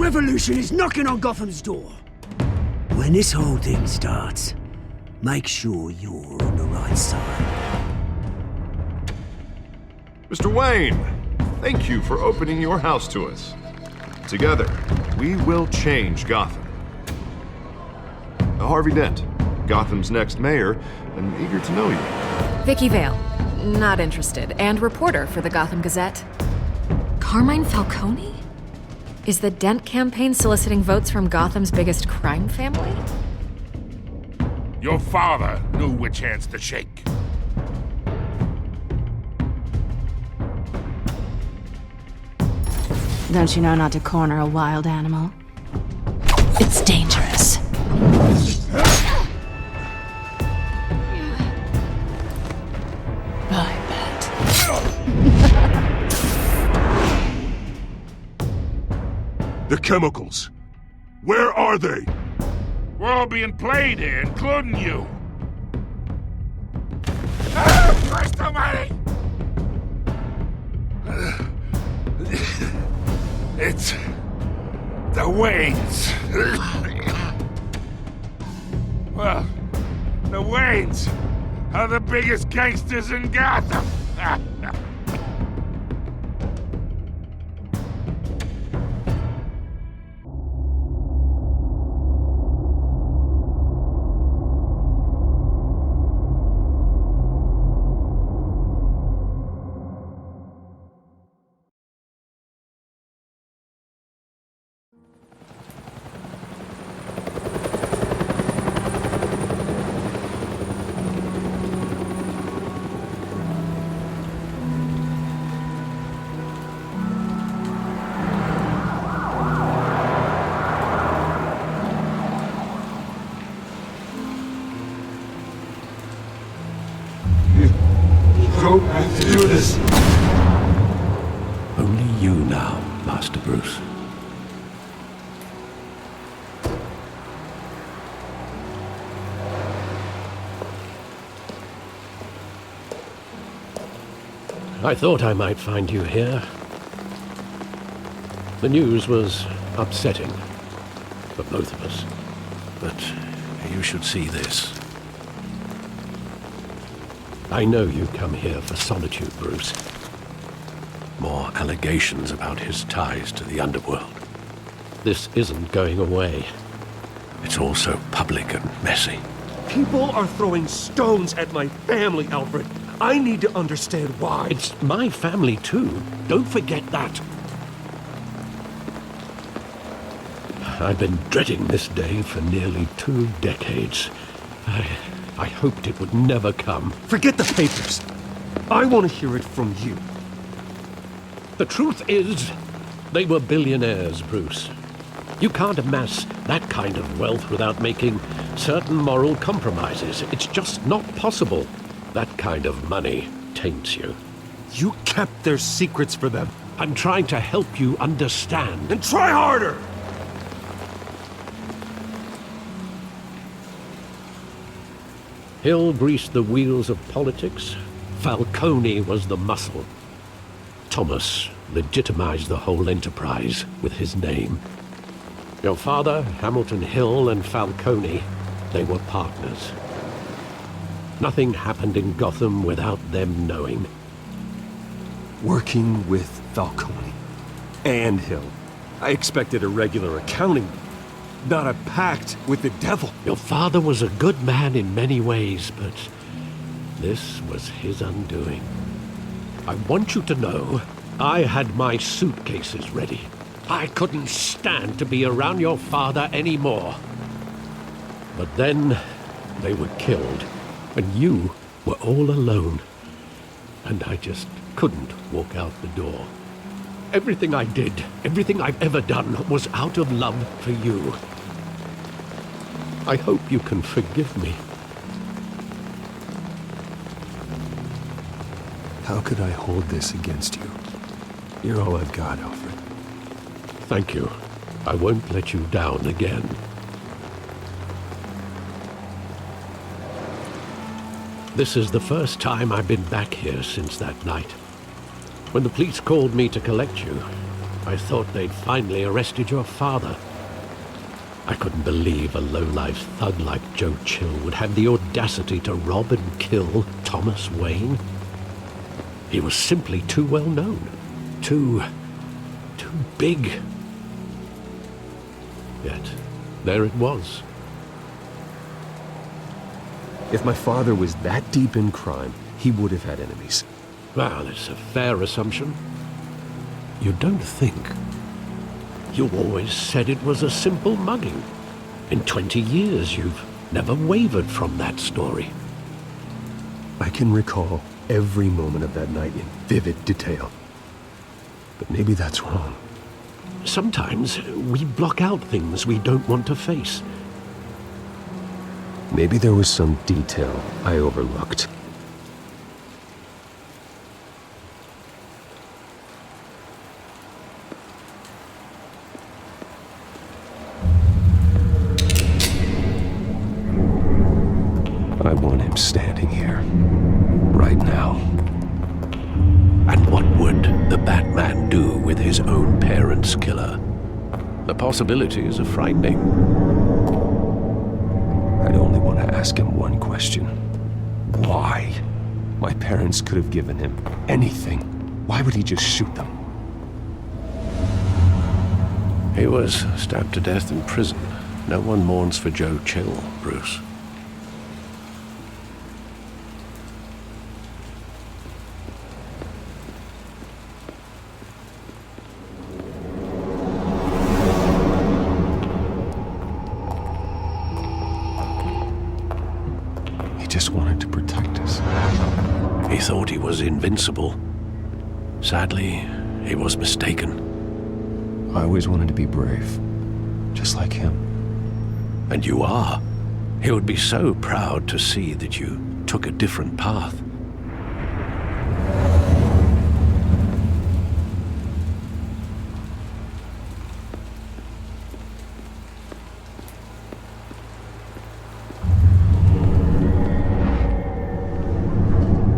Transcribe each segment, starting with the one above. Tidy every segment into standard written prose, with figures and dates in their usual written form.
revolution is knocking on Gotham's door. When this whole thing starts, make sure you're on the right side. Mr. Wayne, thank you for opening your house to us. Together, we will change Gotham. Harvey Dent, Gotham's next mayor, and eager to know you. Vicky Vale, not interested, and reporter for the Gotham Gazette. Carmine Falcone? Is the Dent campaign soliciting votes from Gotham's biggest crime family? Your father knew which hands to shake. Don't you know not to corner a wild animal? It's dangerous. I bet. The chemicals. Where are they? We're all being played here, including you. Christ almighty! It's the Waynes. Well, the Waynes are the biggest gangsters in Gotham. Don't have to do this. Only you now, Master Bruce. I thought I might find you here. The news was upsetting for both of us. But you should see this. I know you come here for solitude, Bruce. More allegations about his ties to the underworld. This isn't going away. It's all so public and messy. People are throwing stones at my family, Alfred. I need to understand why. It's my family, too. Don't forget that. I've been dreading this day for nearly 2 decades. I hoped it would never come. Forget the papers. I want to hear it from you. The truth is, they were billionaires, Bruce. You can't amass that kind of wealth without making certain moral compromises. It's just not possible. That kind of money taints you. You kept their secrets for them. I'm trying to help you understand. And try harder! Hill greased the wheels of politics. Falcone was the muscle. Thomas legitimized the whole enterprise with his name. Your father, Hamilton Hill, and Falcone, they were partners. Nothing happened in Gotham without them knowing. Working with Falcone and Hill. I expected a regular accounting, not a pact with the devil. Your father was a good man in many ways, but this was his undoing. I want you to know, I had my suitcases ready. I couldn't stand to be around your father anymore. But then they were killed, and you were all alone. And I just couldn't walk out the door. Everything I did, everything I've ever done, was out of love for you. I hope you can forgive me. How could I hold this against you? You're all I've got, Alfred. Thank you. I won't let you down again. This is the first time I've been back here since that night. When the police called me to collect you, I thought they'd finally arrested your father. I couldn't believe a low-life thug like Joe Chill would have the audacity to rob and kill Thomas Wayne. He was simply too well known. Too big. Yet, there it was. If my father was that deep in crime, he would have had enemies. Well, it's a fair assumption. You don't think? You always said it was a simple mugging. In 20 years, you've never wavered from that story. I can recall every moment of that night in vivid detail. But maybe that's wrong. Sometimes we block out things we don't want to face. Maybe there was some detail I overlooked. I want him standing here, right now. And what would the Batman do with his own parents' killer? The possibilities are frightening. I'd only want to ask him one question. Why? My parents could have given him anything. Why would he just shoot them? He was stabbed to death in prison. No one mourns for Joe Chill, Bruce. Just wanted to protect us. He thought he was invincible. Sadly, he was mistaken. I always wanted to be brave, just like him. And you are. He would be so proud to see that you took a different path.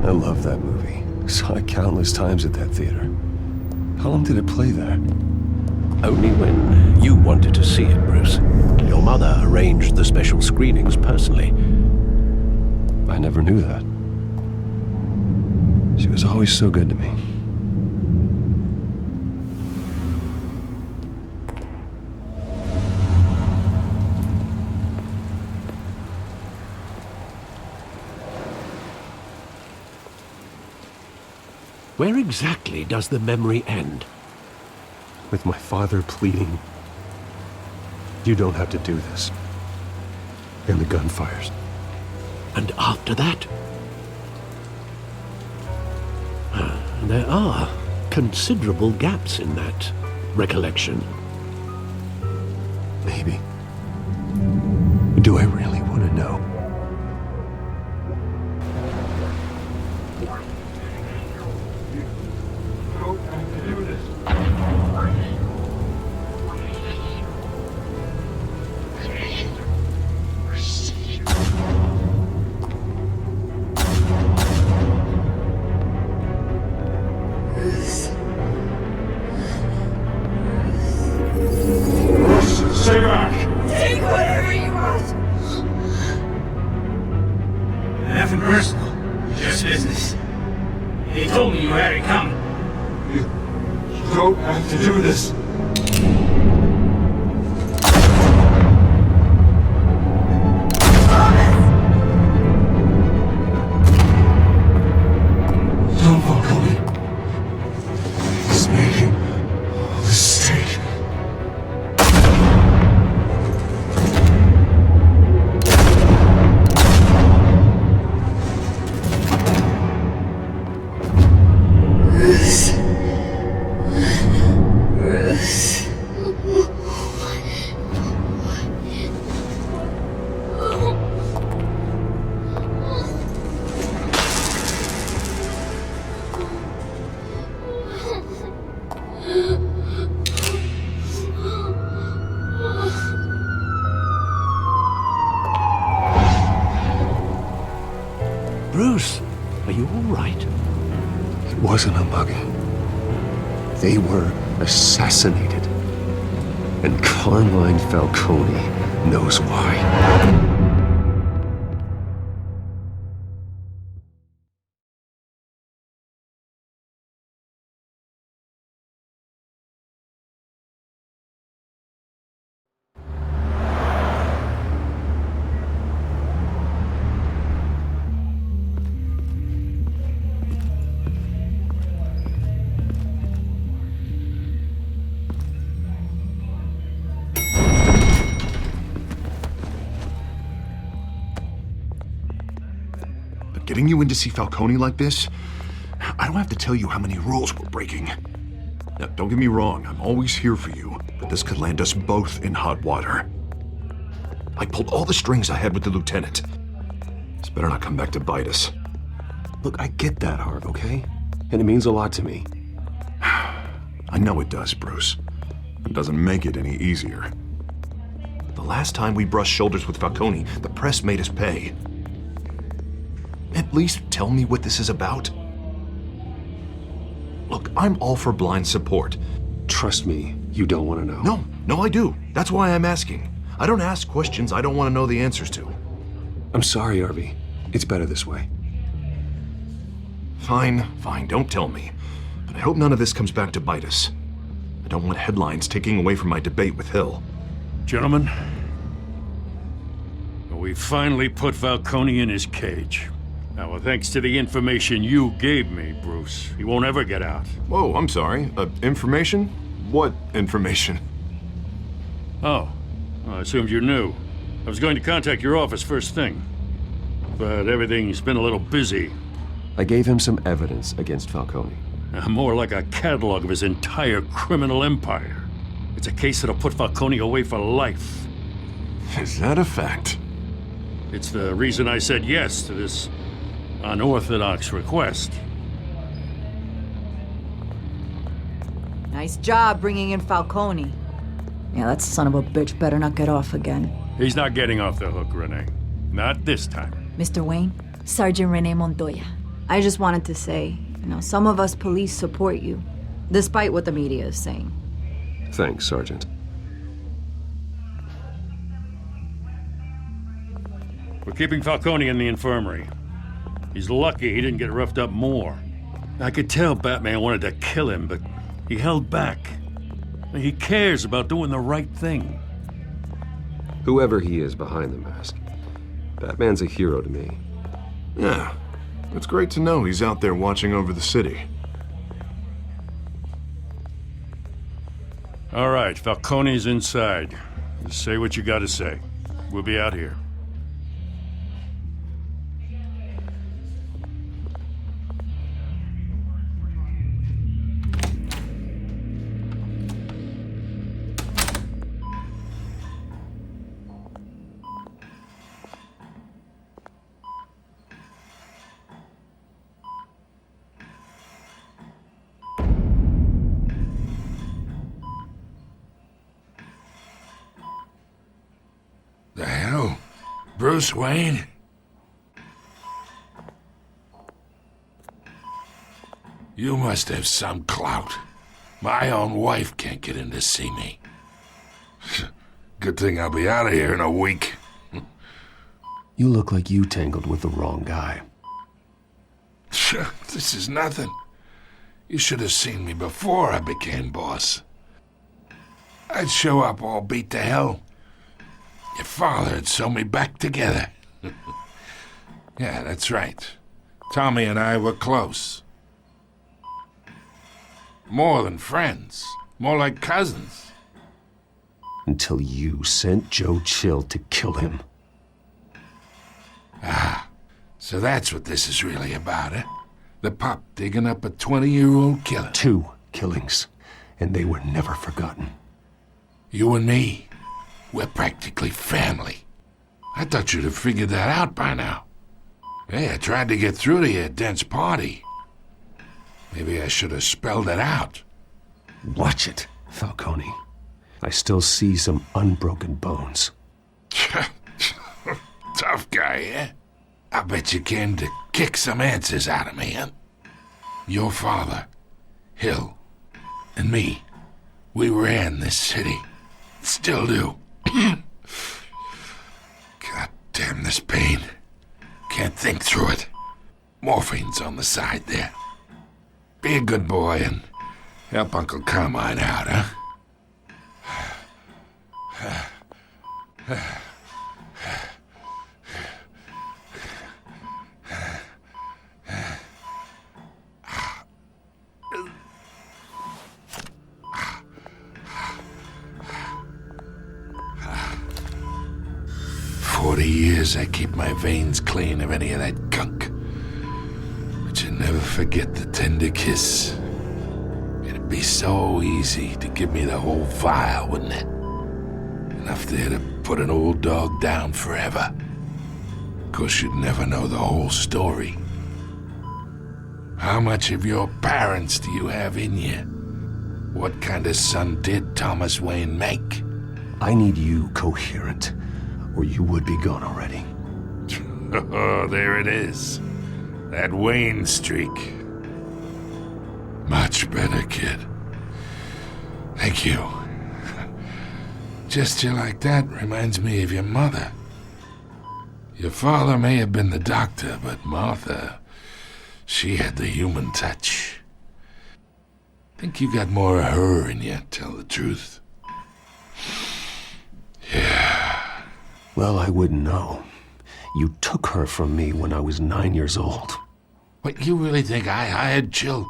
I love that movie. Saw it countless times at that theater. How long did it play there? Only when you wanted to see it, Bruce. Your mother arranged the special screenings personally. I never knew that. She was always so good to me. Where exactly does the memory end? With my father pleading, "You don't have to do this." And the gunfires. And after that? There are considerable gaps in that recollection. Maybe. Do I really want to know? Stay back! Take whatever you want! Nothing personal, just business. He told me you had it coming. You don't have to do this. Don't walk on me. He's making a mistake. Bruce, are you all right? It wasn't a mugging. They were assassinated. And Carmine Falcone knows why. Getting you in to see Falcone like this? I don't have to tell you how many rules we're breaking. Now, don't get me wrong, I'm always here for you, but this could land us both in hot water. I pulled all the strings I had with the lieutenant. This better not come back to bite us. Look, I get that, Harv, okay? And it means a lot to me. I know it does, Bruce. It doesn't make it any easier. The last time we brushed shoulders with Falcone, the press made us pay. At least tell me what this is about. Look, I'm all for blind support. Trust me, you don't want to know. No, I do. That's why I'm asking. I don't ask questions I don't want to know the answers to. I'm sorry, Arby. It's better this way. Fine, don't tell me. But I hope none of this comes back to bite us. I don't want headlines taking away from my debate with Hill. Gentlemen, we finally put Falcone in his cage. Now, thanks to the information you gave me, Bruce, he won't ever get out. Whoa, I'm sorry. Information? What information? Oh, I assumed you knew. I was going to contact your office first thing, but everything's been a little busy. I gave him some evidence against Falcone. More like a catalog of his entire criminal empire. It's a case that'll put Falcone away for life. Is that a fact? It's the reason I said yes to this unorthodox request. Nice job bringing in Falcone. Yeah, that son of a bitch better not get off again. He's not getting off the hook, Renee. Not this time. Mr. Wayne, Sergeant Renee Montoya. I just wanted to say, some of us police support you, despite what the media is saying. Thanks, Sergeant. We're keeping Falcone in the infirmary. He's lucky he didn't get roughed up more. I could tell Batman wanted to kill him, but he held back. He cares about doing the right thing. Whoever he is behind the mask, Batman's a hero to me. Yeah, it's great to know he's out there watching over the city. All right, Falcone's inside. Just say what you gotta say. We'll be out here. The hell? Bruce Wayne? You must have some clout. My own wife can't get in to see me. Good thing I'll be out of here in a week. You look like you tangled with the wrong guy. This is nothing. You should have seen me before I became boss. I'd show up all beat to hell. Your father had sewn me back together. Yeah, that's right. Tommy and I were close. More than friends. More like cousins. Until you sent Joe Chill to kill him. So that's what this is really about, eh? The pup digging up a 20-year-old killer. 2 killings, and they were never forgotten. You and me, we're practically family. I thought you'd have figured that out by now. Hey, I tried to get through to your dense party. Maybe I should have spelled it out. Watch it, Falcone. I still see some unbroken bones. Tough guy, eh? I bet you came to kick some answers out of me, huh? Your father, Hill, and me, we ran this city. Still do. God damn this pain. Can't think through it. Morphine's on the side there. Be a good boy and help Uncle Carmine out, huh? 40 years I keep my veins clean of any of that gunk. But you never forget the tender kiss. It'd be so easy to give me the whole file, wouldn't it? Enough there to put an old dog down forever. Of course, you'd never know the whole story. How much of your parents do you have in you? What kind of son did Thomas Wayne make? I need you coherent, or you would be gone already. Oh, there it is. That Wayne streak. Much better, kid. Thank you. Gesture like that reminds me of your mother. Your father may have been the doctor, but Martha, she had the human touch. Think you got more of her in you, tell the truth. Yeah. Well, I wouldn't know. You took her from me when I was 9 years old. What, you really think I hired Chill?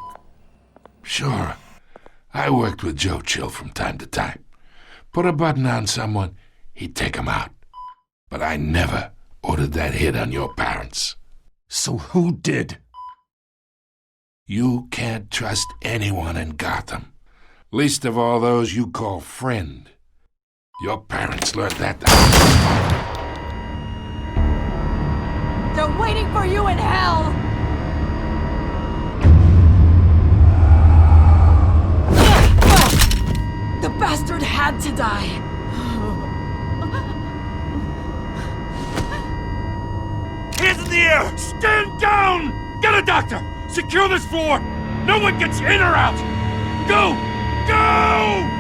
Sure. I worked with Joe Chill from time to time. Put a button on someone, he'd take him out. But I never ordered that hit on your parents. So who did? You can't trust anyone in Gotham. Least of all those you call friend. Your parents learned that. They're waiting for you in hell! The bastard had to die! Hands in the air! Stand down! Get a doctor! Secure this floor! No one gets in or out! Go! Go!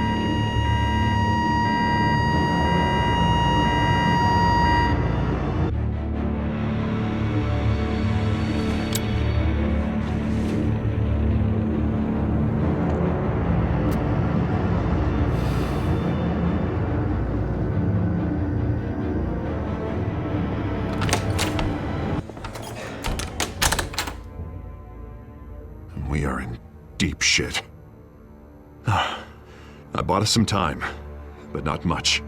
We are in deep shit. I bought us some time, but not much.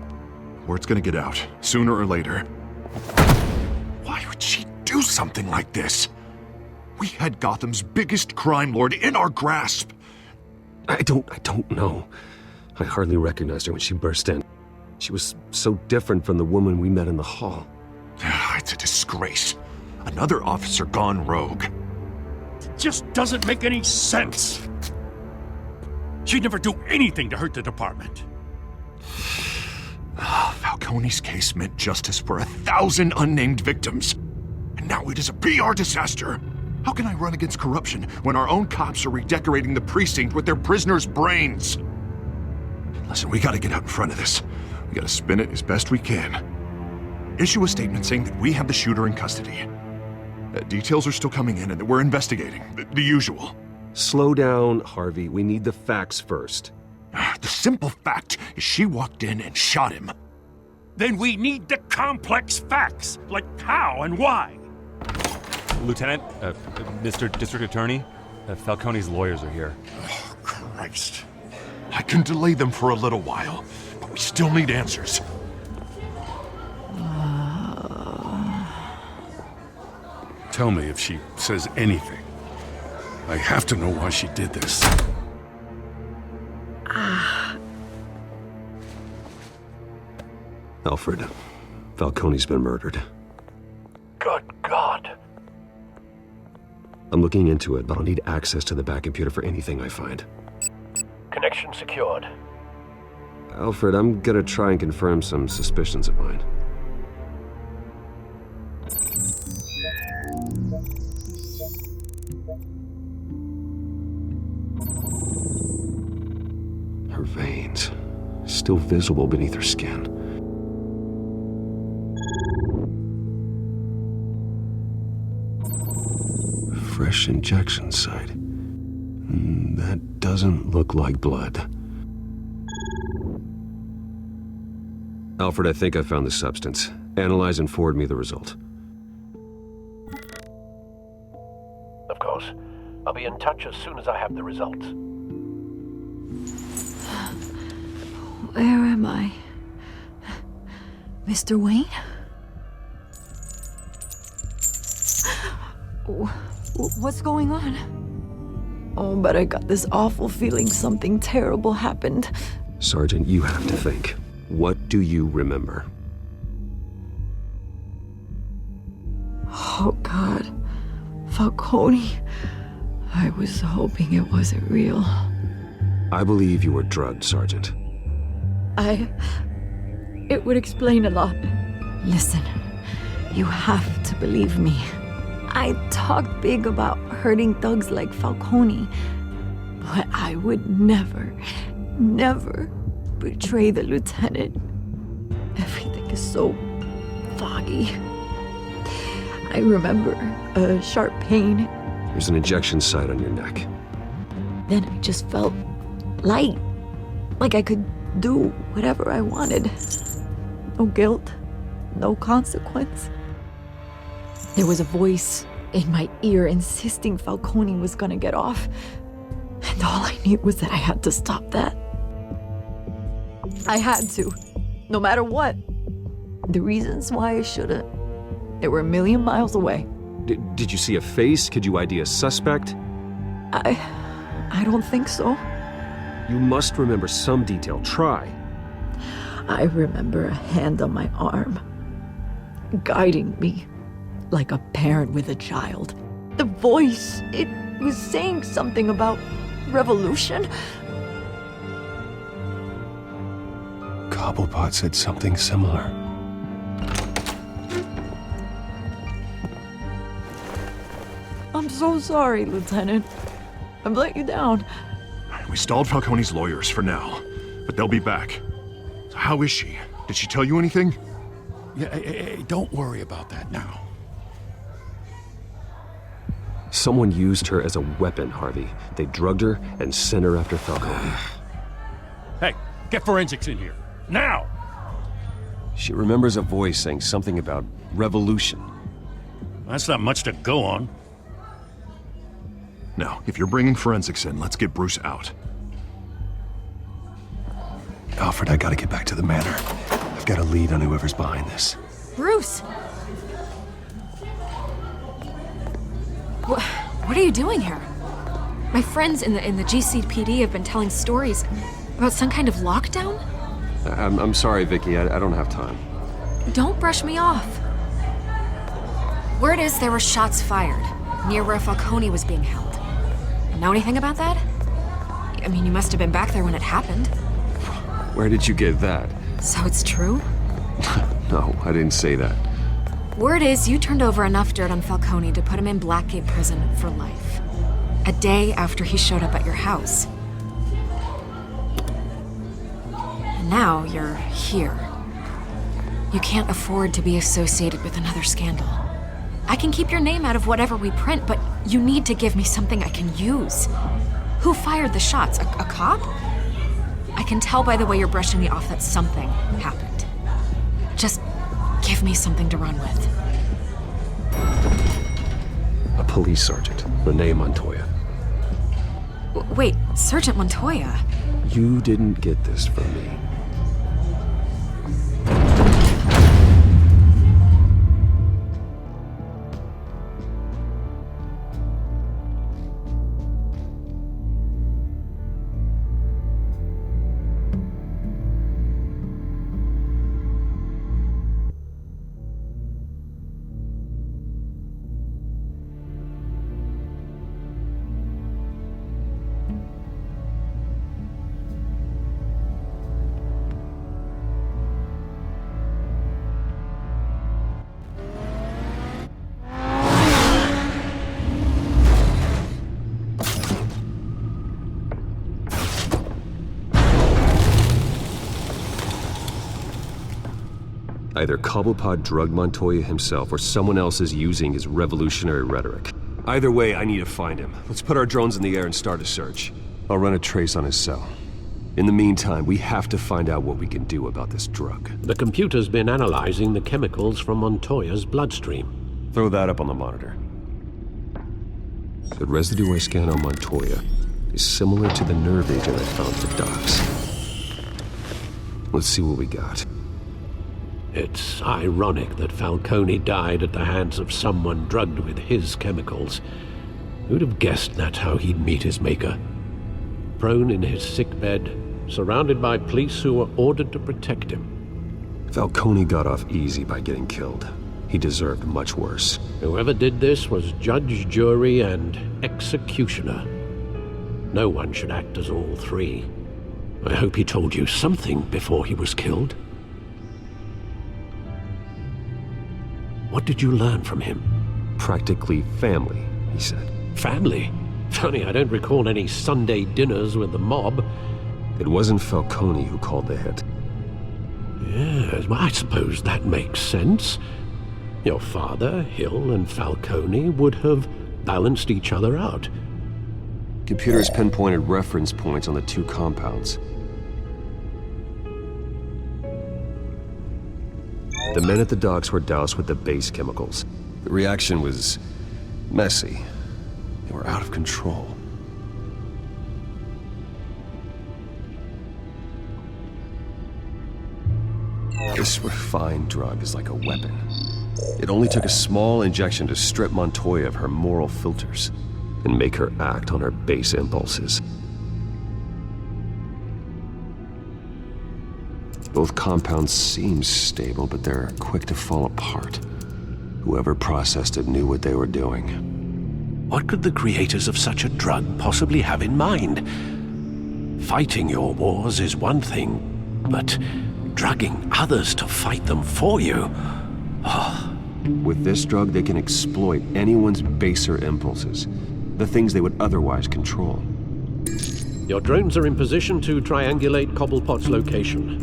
Word's gonna get out, sooner or later. Why would she do something like this? We had Gotham's biggest crime lord in our grasp. I don't know. I hardly recognized her when she burst in. She was so different from the woman we met in the hall. It's a disgrace. Another officer gone rogue. Just doesn't make any sense. She'd never do anything to hurt the department. Falcone's case meant justice for 1,000 unnamed victims. And now it is a PR disaster. How can I run against corruption when our own cops are redecorating the precinct with their prisoners' brains? Listen, we gotta get out in front of this. We gotta spin it as best we can. Issue a statement saying that we have the shooter in custody. Details are still coming in and that we're investigating. The usual. Slow down, Harvey. We need the facts first. The simple fact is she walked in and shot him. Then we need the complex facts, like how and why. Lieutenant, Mr. District Attorney, Falcone's lawyers are here. Oh, Christ. I can delay them for a little while, but we still need answers. Tell me if she says anything. I have to know why she did this. Alfred, Falcone's been murdered. Good God. I'm looking into it, but I'll need access to the back computer for anything I find. Connection secured. Alfred, I'm gonna try and confirm some suspicions of mine. veins, still visible beneath her skin. Fresh injection site. That doesn't look like blood. Alfred, I think I found the substance. Analyze and forward me the result. Of course. I'll be in touch as soon as I have the results. Where am I? Mr. Wayne? What's going on? Oh, but I got this awful feeling something terrible happened. Sergeant, you have to think. What do you remember? Oh, God. Falcone. I was hoping it wasn't real. I believe you were drugged, Sergeant. It would explain a lot. Listen, you have to believe me. I talked big about hurting thugs like Falcone, but I would never betray the lieutenant. Everything is so foggy. I remember a sharp pain. There's an injection site on your neck. Then I just felt light, like I could do whatever I wanted. No guilt, no consequence. There was a voice in my ear insisting Falcone was gonna get off. And all I knew was that I had to stop that. I had to, no matter what. The reasons why I shouldn't, they were a million miles away. Did you see a face? Could you ID a suspect? I don't think so. You must remember some detail. Try. I remember a hand on my arm, guiding me like a parent with a child. The voice, it was saying something about revolution. Cobblepot said something similar. I'm so sorry, Lieutenant. I've let you down. We stalled Falcone's lawyers for now, but they'll be back. So how is she? Did she tell you anything? Yeah, hey, don't worry about that now. Someone used her as a weapon, Harvey. They drugged her and sent her after Falcone. Hey, get forensics in here. Now! She remembers a voice saying something about revolution. That's not much to go on. Now, if you're bringing forensics in, let's get Bruce out. Alfred, I gotta get back to the manor. I've got a lead on whoever's behind this. Bruce! What are you doing here? My friends in the GCPD have been telling stories about some kind of lockdown? I'm sorry, Vicky. I don't have time. Don't brush me off. Word is there were shots fired near where Falcone was being held. Know anything about that? I mean, you must have been back there when it happened. Where did you get that? So it's true? No, I didn't say that. Word is you turned over enough dirt on Falcone to put him in Blackgate Prison for life. A day after he showed up at your house. And now you're here. You can't afford to be associated with another scandal. I can keep your name out of whatever we print, but you need to give me something I can use. Who fired the shots? A cop? I can tell by the way you're brushing me off that something happened. Just give me something to run with. A police sergeant, Renee Montoya. Wait, Sergeant Montoya? You didn't get this from me. Either Cobblepot drugged Montoya himself or someone else is using his revolutionary rhetoric. Either way, I need to find him. Let's put our drones in the air and start a search. I'll run a trace on his cell. In the meantime, we have to find out what we can do about this drug. The computer's been analyzing the chemicals from Montoya's bloodstream. Throw that up on the monitor. The residue I scan on Montoya is similar to the nerve agent I found at the docks. Let's see what we got. It's ironic that Falcone died at the hands of someone drugged with his chemicals. Who'd have guessed that's how he'd meet his maker? Prone in his sickbed, surrounded by police who were ordered to protect him. Falcone got off easy by getting killed. He deserved much worse. Whoever did this was judge, jury, and executioner. No one should act as all three. I hope he told you something before he was killed. What did you learn from him? Practically family, he said. Family? Funny, I don't recall any Sunday dinners with the mob. It wasn't Falcone who called the hit. Yes, well, I suppose that makes sense. Your father, Hill, and Falcone would have balanced each other out. Computers pinpointed reference points on the two compounds. The men at the docks were doused with the base chemicals. The reaction was messy. They were out of control. This refined drug is like a weapon. It only took a small injection to strip Montoya of her moral filters and make her act on her base impulses. Both compounds seem stable, but they're quick to fall apart. Whoever processed it knew what they were doing. What could the creators of such a drug possibly have in mind? Fighting your wars is one thing, but drugging others to fight them for you? Oh. With this drug, they can exploit anyone's baser impulses, the things they would otherwise control. Your drones are in position to triangulate Cobblepot's location.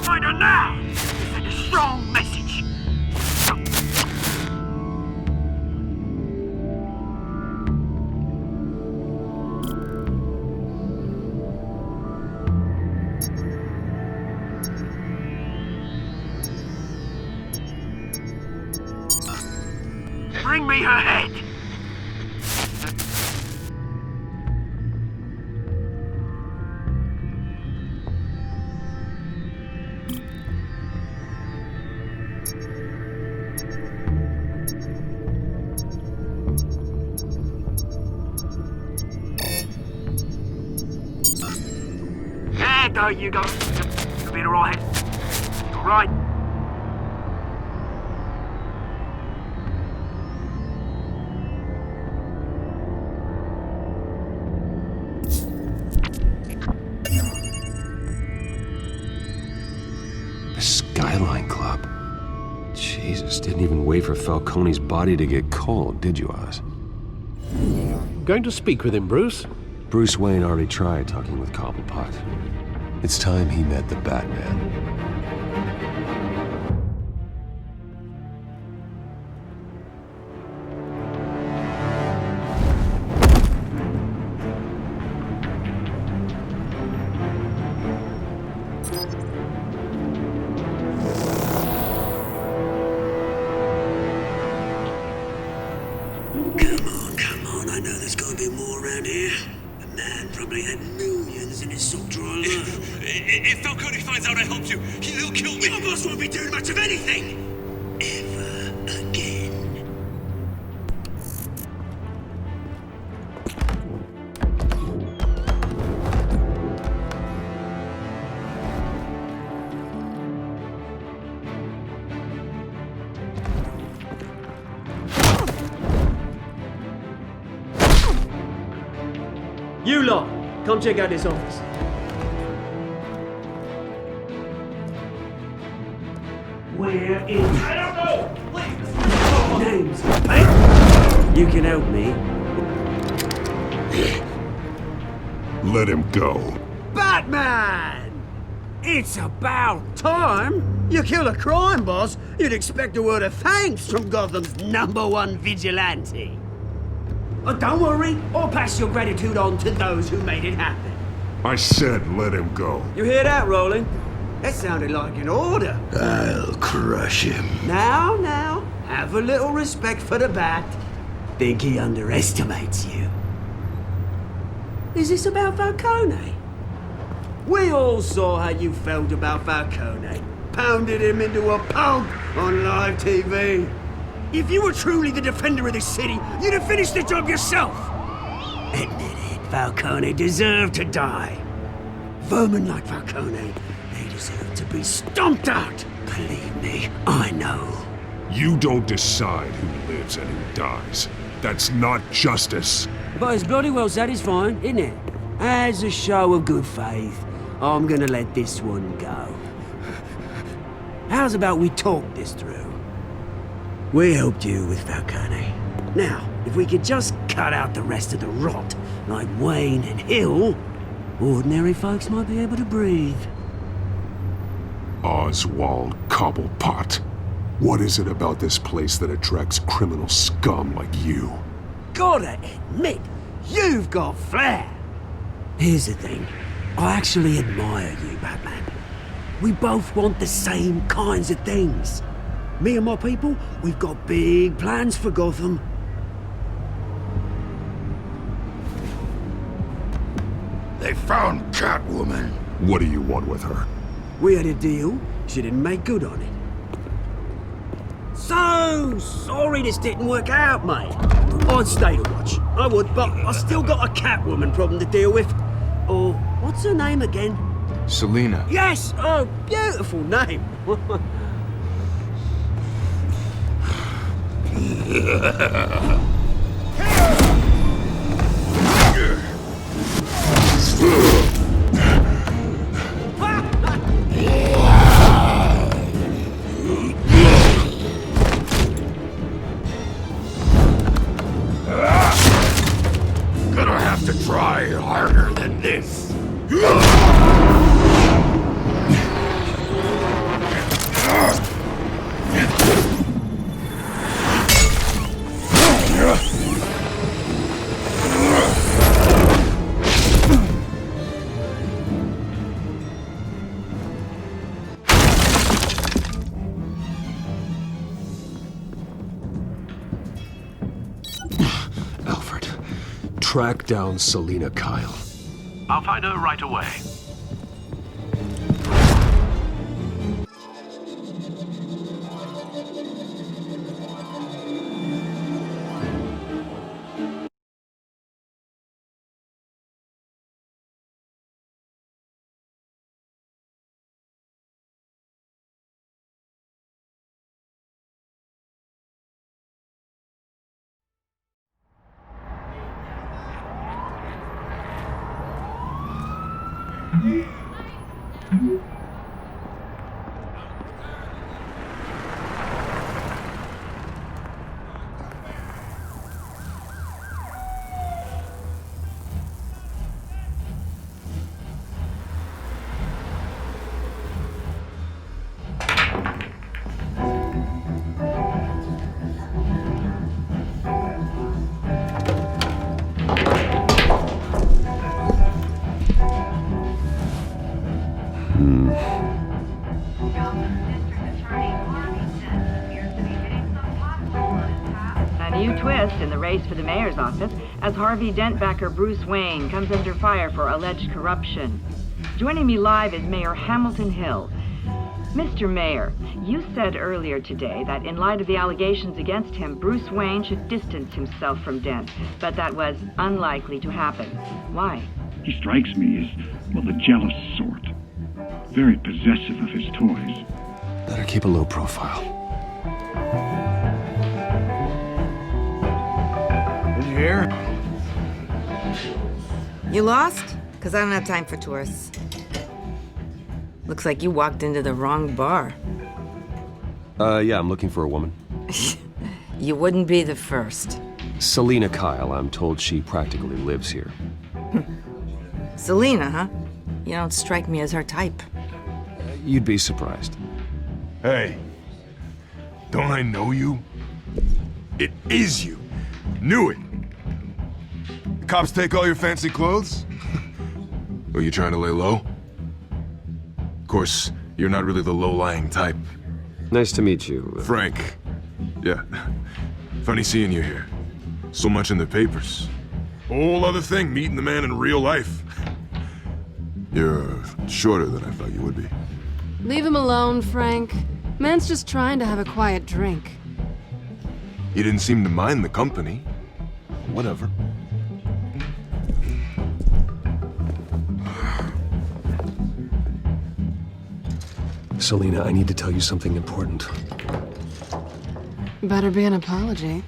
Find her now! Send a strong message! Bring me her head! There you go. You'll be alright. Alright. The Skyline Club. Jesus, didn't even wait for Falcone's body to get cold, did you, Oz? Going to speak with him, Bruce? Bruce Wayne already tried talking with Cobblepot. It's time he met the Batman. Come on, I know there's gotta be more around here. The man probably had millions in his sock drawer alone. If Falcone finds out I helped you, he'll kill me. Your boss won't be doing much of anything! Ever again. You lot, come check out this office. Where is... I don't know! Please! Names, mate? You can help me. Let him go. Batman! It's about time! You kill a crime boss, you'd expect a word of thanks from Gotham's #1 vigilante. Oh, don't worry, I'll pass your gratitude on to those who made it happen. I said let him go. You hear that, Roland? That sounded like an order. I'll crush him. Now, have a little respect for the Bat. Think he underestimates you. Is this about Falcone? We all saw how you felt about Falcone. Pounded him into a pulp on live TV. If you were truly the defender of this city, you'd have finished the job yourself. Admit it, Falcone deserved to die. Vermin like Falcone, they deserve to be stomped out. Believe me, I know. You don't decide who lives and who dies. That's not justice. But it's bloody well satisfying, isn't it? As a show of good faith, I'm gonna let this one go. How's about we talk this through? We helped you with Falcone. Now, if we could just cut out the rest of the rot, like Wayne and Hill, ordinary folks might be able to breathe. Oswald Cobblepot. What is it about this place that attracts criminal scum like you? Gotta admit, you've got flair. Here's the thing. I actually admire you, Batman. We both want the same kinds of things. Me and my people, we've got big plans for Gotham. They found Catwoman. What do you want with her? We had a deal. She didn't make good on it. So sorry this didn't work out, mate. I'd stay to watch. I would, but I still got a Catwoman problem to deal with. Or, what's her name again? Selina. Yes! Oh, beautiful name. Gonna have to try harder than this. Alfred, track down Selina Kyle. I'll find her right away. Twist in the race for the mayor's office as Harvey Dent backer Bruce Wayne comes under fire for alleged corruption. Joining me live is Mayor Hamilton Hill. Mr. Mayor, you said earlier today that in light of the allegations against him, Bruce Wayne should distance himself from Dent, but that was unlikely to happen. Why? He strikes me as, well, the jealous sort. Very possessive of his toys. Better keep a low profile. Here? You lost? Because I don't have time for tourists. Looks like you walked into the wrong bar. Yeah, I'm looking for a woman. You wouldn't be the first. Selina Kyle, I'm told she practically lives here. Selina, huh? You don't strike me as her type. You'd be surprised. Hey, don't I know you? It is you. Knew it. The cops take all your fancy clothes? Are you trying to lay low? Of course, you're not really the low-lying type. Nice to meet you. Frank. Yeah. Funny seeing you here. So much in the papers. Whole other thing, meeting the man in real life. You're shorter than I thought you would be. Leave him alone, Frank. Man's just trying to have a quiet drink. You didn't seem to mind the company. Whatever. Selina, I need to tell you something important. Better be an apology.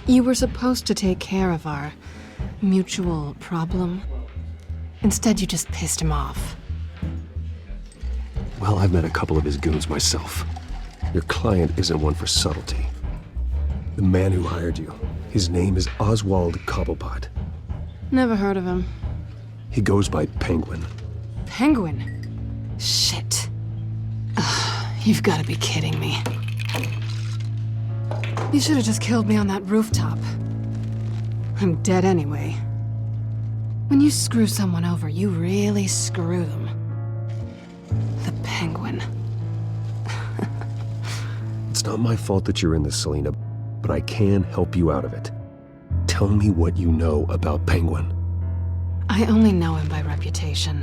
You were supposed to take care of our mutual problem. Instead, you just pissed him off. Well, I've met a couple of his goons myself. Your client isn't one for subtlety. The man who hired you, his name is Oswald Cobblepot. Never heard of him. He goes by Penguin. Penguin? Shit. You've got to be kidding me. You should have just killed me on that rooftop. I'm dead anyway. When you screw someone over, you really screw them. The Penguin. It's not my fault that you're in this, Selina, but I can help you out of it. Tell me what you know about Penguin. I only know him by reputation.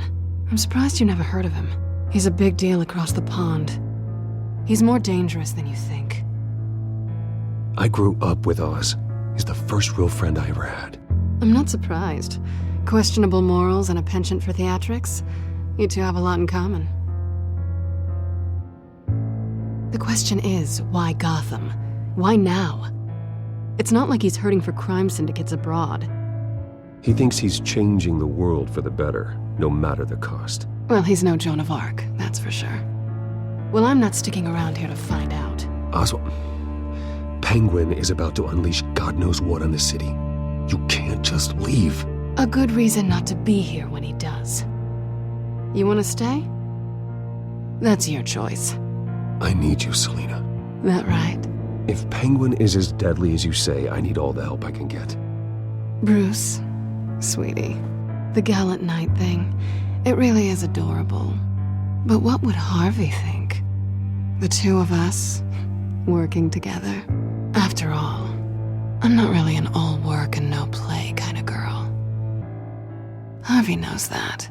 I'm surprised you never heard of him. He's a big deal across the pond. He's more dangerous than you think. I grew up with Oz. He's the first real friend I ever had. I'm not surprised. Questionable morals and a penchant for theatrics. You two have a lot in common. The question is, why Gotham? Why now? It's not like he's hurting for crime syndicates abroad. He thinks he's changing the world for the better, no matter the cost. Well, he's no Joan of Arc, that's for sure. Well, I'm not sticking around here to find out. Oswald, Penguin is about to unleash God knows what on the city. You can't just leave. A good reason not to be here when he does. You want to stay? That's your choice. I need you, Selina. That right? If Penguin is as deadly as you say, I need all the help I can get. Bruce, sweetie, the gallant knight thing, it really is adorable. But what would Harvey think? The two of us, working together. After all, I'm not really an all work and no play kind of girl. Harvey knows that.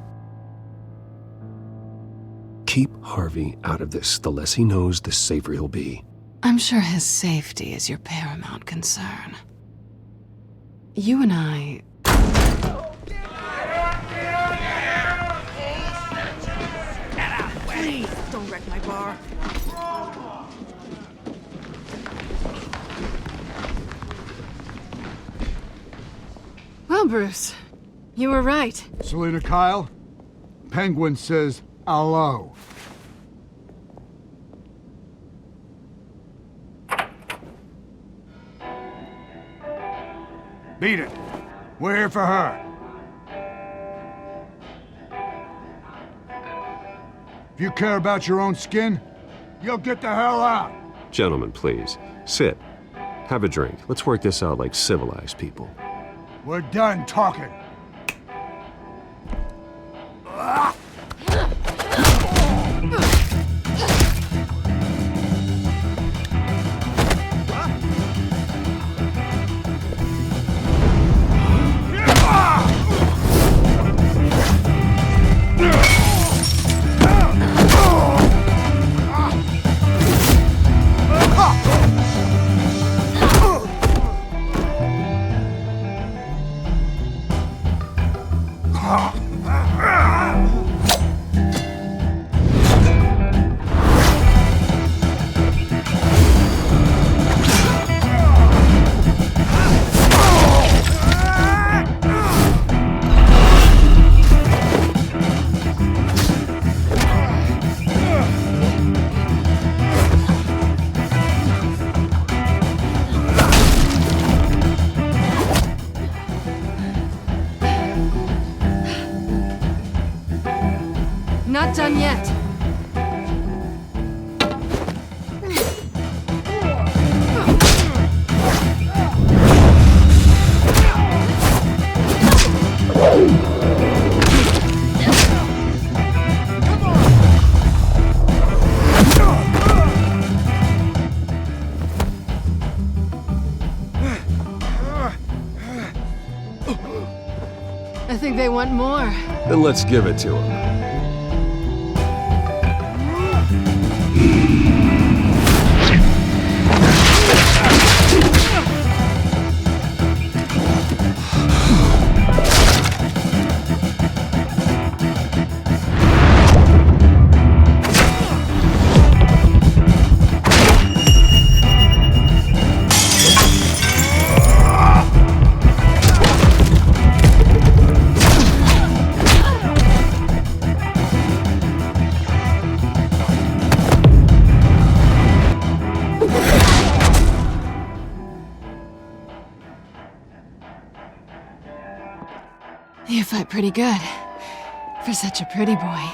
Keep Harvey out of this. The less he knows, the safer he'll be. I'm sure his safety is your paramount concern. You and I... Please, don't wreck my bar. Well, Bruce, you were right. Selina Kyle, Penguin says hello. Beat it. We're here for her. If you care about your own skin, you'll get the hell out. Gentlemen, please, sit. Have a drink. Let's work this out like civilized people. We're done talking. Not done yet. I think they want more. Then let's give it to him. You fight pretty good. For such a pretty boy.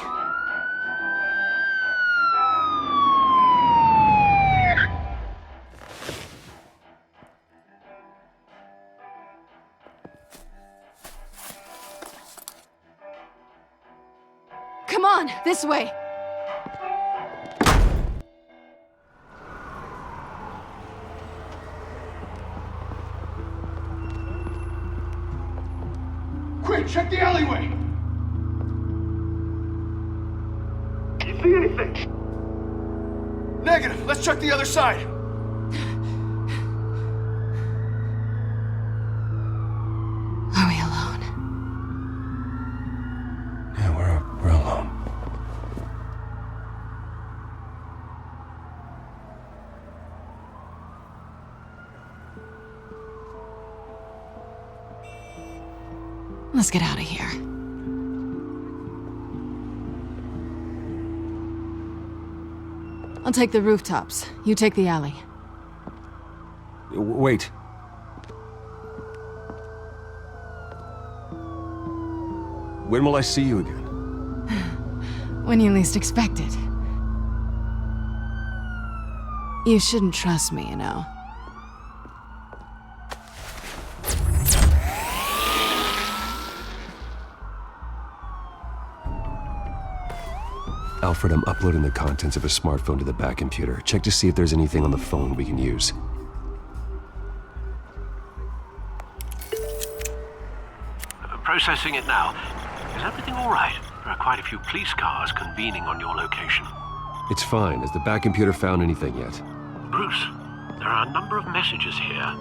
Come on, this way! Quick, check the alleyway! You see anything? Negative. Let's check the other side. Are we alone? Yeah, we're alone. Let's get out of here. I'll take the rooftops. You take the alley. Wait. When will I see you again? When you least expect it. You shouldn't trust me, you know. Alfred, I'm uploading the contents of a smartphone to the back computer. Check to see if there's anything on the phone we can use. Processing it now. Is everything all right? There are quite a few police cars convening on your location. It's fine. Has the back computer found anything yet? Bruce, there are a number of messages here.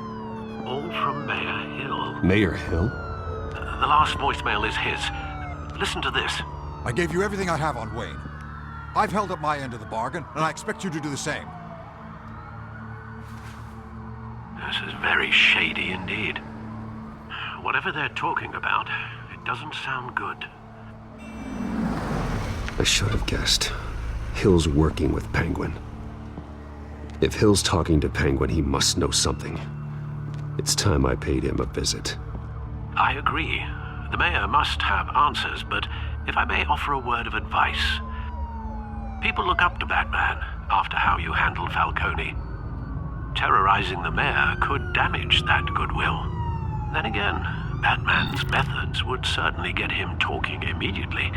All from Mayor Hill. Mayor Hill? The last voicemail is his. Listen to this. I gave you everything I have on Wayne. I've held up my end of the bargain, and I expect you to do the same. This is very shady indeed. Whatever they're talking about, it doesn't sound good. I should have guessed. Hill's working with Penguin. If Hill's talking to Penguin, he must know something. It's time I paid him a visit. I agree. The mayor must have answers, but if I may offer a word of advice. People look up to Batman after how you handled Falcone. Terrorizing the mayor could damage that goodwill. Then again, Batman's methods would certainly get him talking immediately.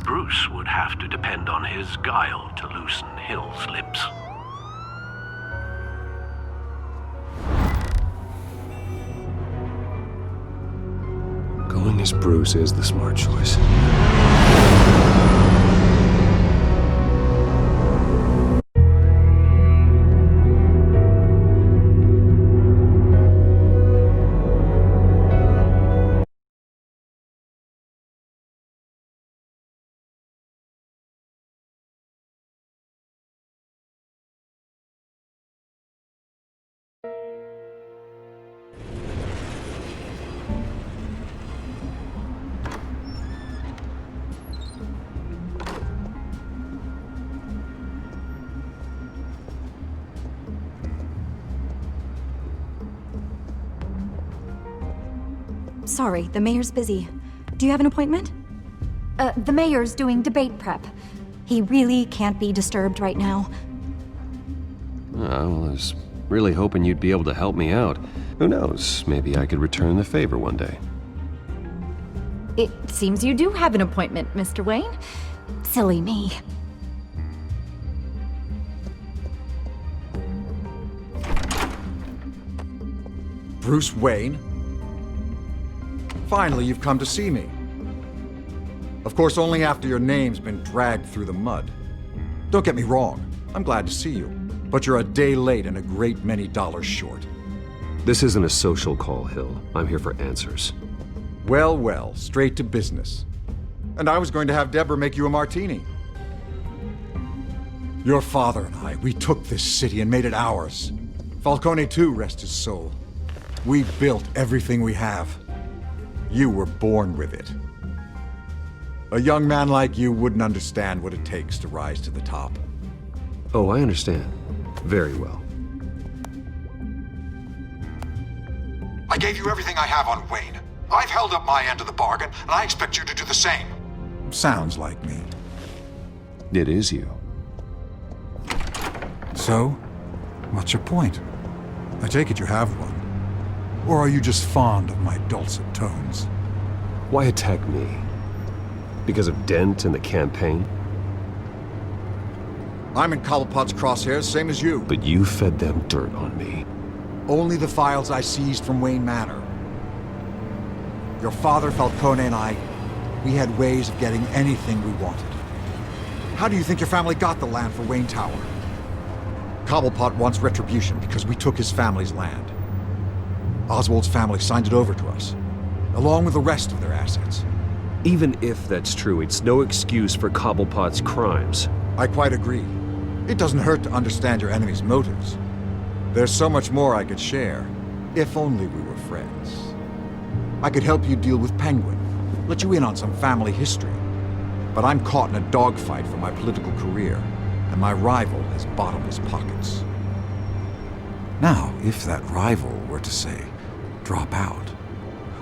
Bruce would have to depend on his guile to loosen Hill's lips. Going as Bruce is the smart choice. Sorry, the mayor's busy. Do you have an appointment? The mayor's doing debate prep. He really can't be disturbed right now. Oh, I was really hoping you'd be able to help me out. Who knows, maybe I could return the favor one day. It seems you do have an appointment, Mr. Wayne. Silly me. Bruce Wayne? Finally, you've come to see me. Of course, only after your name's been dragged through the mud. Don't get me wrong, I'm glad to see you. But you're a day late and a great many dollars short. This isn't a social call, Hill. I'm here for answers. Well, well, straight to business. And I was going to have Deborah make you a martini. Your father and I, we took this city and made it ours. Falcone too, rest his soul. We built everything we have. You were born with it. A young man like you wouldn't understand what it takes to rise to the top. Oh, I understand. Very well. I gave you everything I have on Wayne. I've held up my end of the bargain, and I expect you to do the same. Sounds like me. It is you. So, what's your point? I take it you have one. Or are you just fond of my dulcet tones? Why attack me? Because of Dent and the campaign? I'm in Cobblepot's crosshairs, same as you. But you fed them dirt on me. Only the files I seized from Wayne Manor. Your father, Falcone, and I, we had ways of getting anything we wanted. How do you think your family got the land for Wayne Tower? Cobblepot wants retribution because we took his family's land. Oswald's family signed it over to us, along with the rest of their assets. Even if that's true, it's no excuse for Cobblepot's crimes. I quite agree. It doesn't hurt to understand your enemy's motives. There's so much more I could share, if only we were friends. I could help you deal with Penguin, let you in on some family history. But I'm caught in a dogfight for my political career, and my rival has bottomless pockets. Now, if that rival were to say, drop out,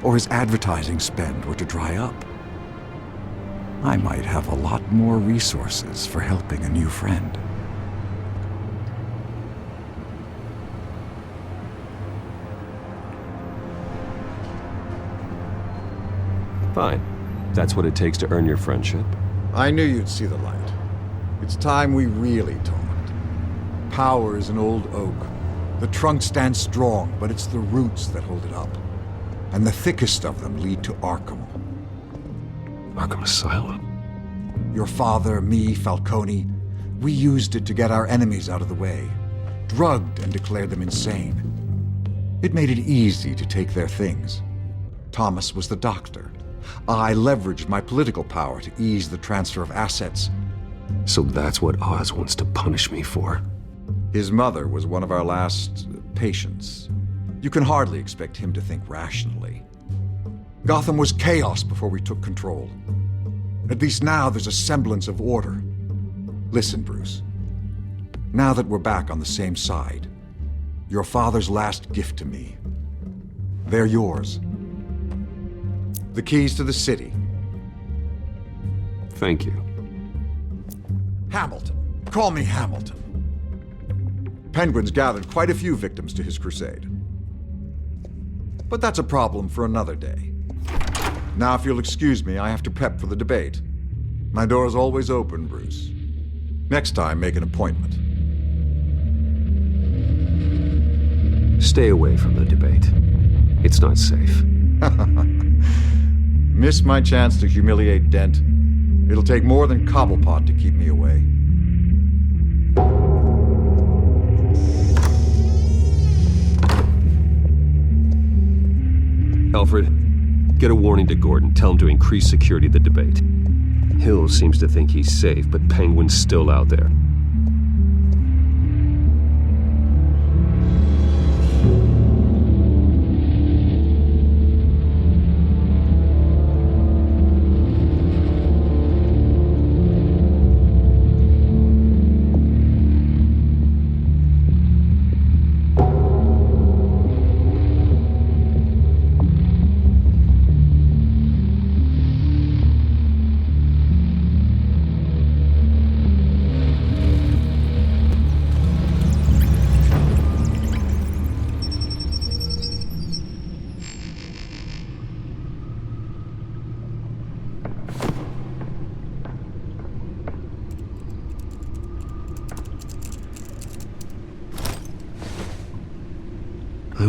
or his advertising spend were to dry up, I might have a lot more resources for helping a new friend. Fine. That's what it takes to earn your friendship. I knew you'd see the light. It's time we really talked. Power is an old oak. The trunk stands strong, but it's the roots that hold it up. And the thickest of them lead to Arkham. Arkham Asylum? Your father, me, Falcone, we used it to get our enemies out of the way. Drugged and declared them insane. It made it easy to take their things. Thomas was the doctor. I leveraged my political power to ease the transfer of assets. So that's what Oz wants to punish me for? His mother was one of our last patients. You can hardly expect him to think rationally. Gotham was chaos before we took control. At least now there's a semblance of order. Listen, Bruce. Now that we're back on the same side, your father's last gift to me, they're yours. The keys to the city. Thank you. Hamilton. Call me Hamilton. Penguin's gathered quite a few victims to his crusade. But that's a problem for another day. Now, if you'll excuse me, I have to prep for the debate. My door is always open, Bruce. Next time, make an appointment. Stay away from the debate. It's not safe. Miss my chance to humiliate Dent. It'll take more than Cobblepot to keep me away. Alfred, get a warning to Gordon. Tell him to increase security at the debate. Hill seems to think he's safe, but Penguin's still out there.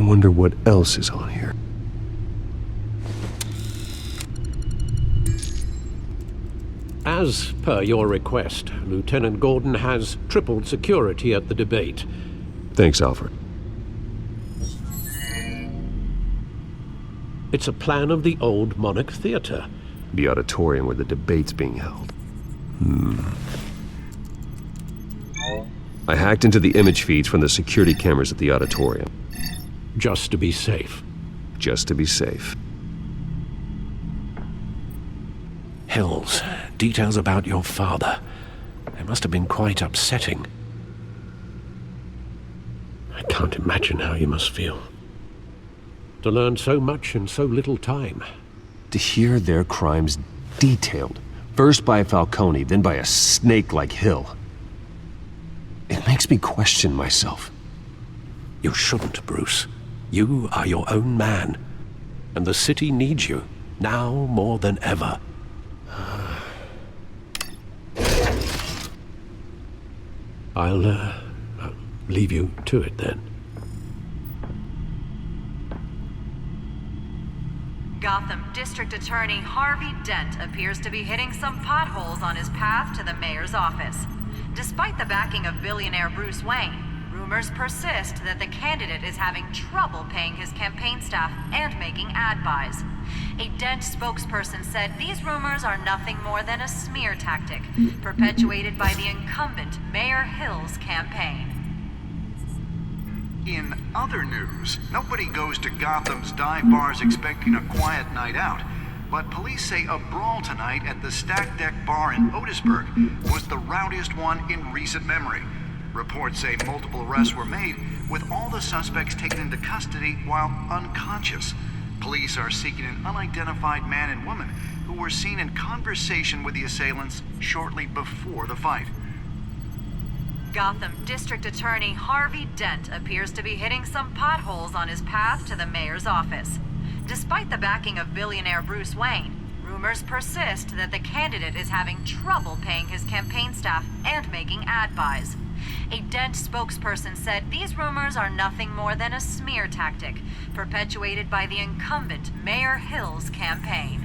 wonder what else is on here. As per your request, Lieutenant Gordon has tripled security at the debate. Thanks, Alfred. It's a plan of the old Monarch Theater. The auditorium where the debate's being held. I hacked into the image feeds from the security cameras at the auditorium. Just to be safe. Just to be safe. Hills, details about your father. They must have been quite upsetting. I can't imagine how you must feel. To learn so much in so little time. To hear their crimes detailed, first by Falcone, then by a snake like Hill. It makes me question myself. You shouldn't, Bruce. You are your own man. And the city needs you, now more than ever. I'll leave you to it then. Gotham District Attorney Harvey Dent appears to be hitting some potholes on his path to the mayor's office. Despite the backing of billionaire Bruce Wayne, rumors persist that the candidate is having trouble paying his campaign staff and making ad buys. A Dent spokesperson said these rumors are nothing more than a smear tactic, perpetuated by the incumbent Mayor Hill's campaign. In other news, nobody goes to Gotham's dive bars expecting a quiet night out, but police say a brawl tonight at the Stack Deck Bar in Otisburg was the rowdiest one in recent memory. Reports say multiple arrests were made, with all the suspects taken into custody while unconscious. Police are seeking an unidentified man and woman who were seen in conversation with the assailants shortly before the fight. Gotham District Attorney Harvey Dent appears to be hitting some potholes on his path to the mayor's office. Despite the backing of billionaire Bruce Wayne, rumors persist that the candidate is having trouble paying his campaign staff and making ad buys. A Dent spokesperson said these rumors are nothing more than a smear tactic, perpetuated by the incumbent Mayor Hill's campaign.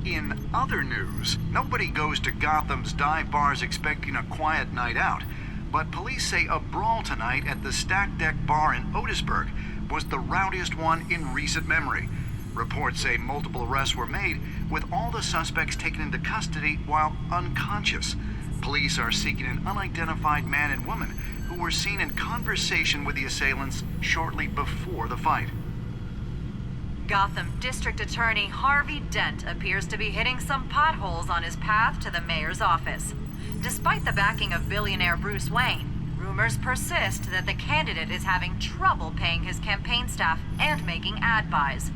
In other news, nobody goes to Gotham's dive bars expecting a quiet night out, but police say a brawl tonight at the Stack Deck Bar in Otisburg was the rowdiest one in recent memory. Reports say multiple arrests were made, with all the suspects taken into custody while unconscious. Police are seeking an unidentified man and woman who were seen in conversation with the assailants shortly before the fight. Gotham District Attorney Harvey Dent appears to be hitting some potholes on his path to the mayor's office. Despite the backing of billionaire Bruce Wayne, rumors persist that the candidate is having trouble paying his campaign staff and making ad buys.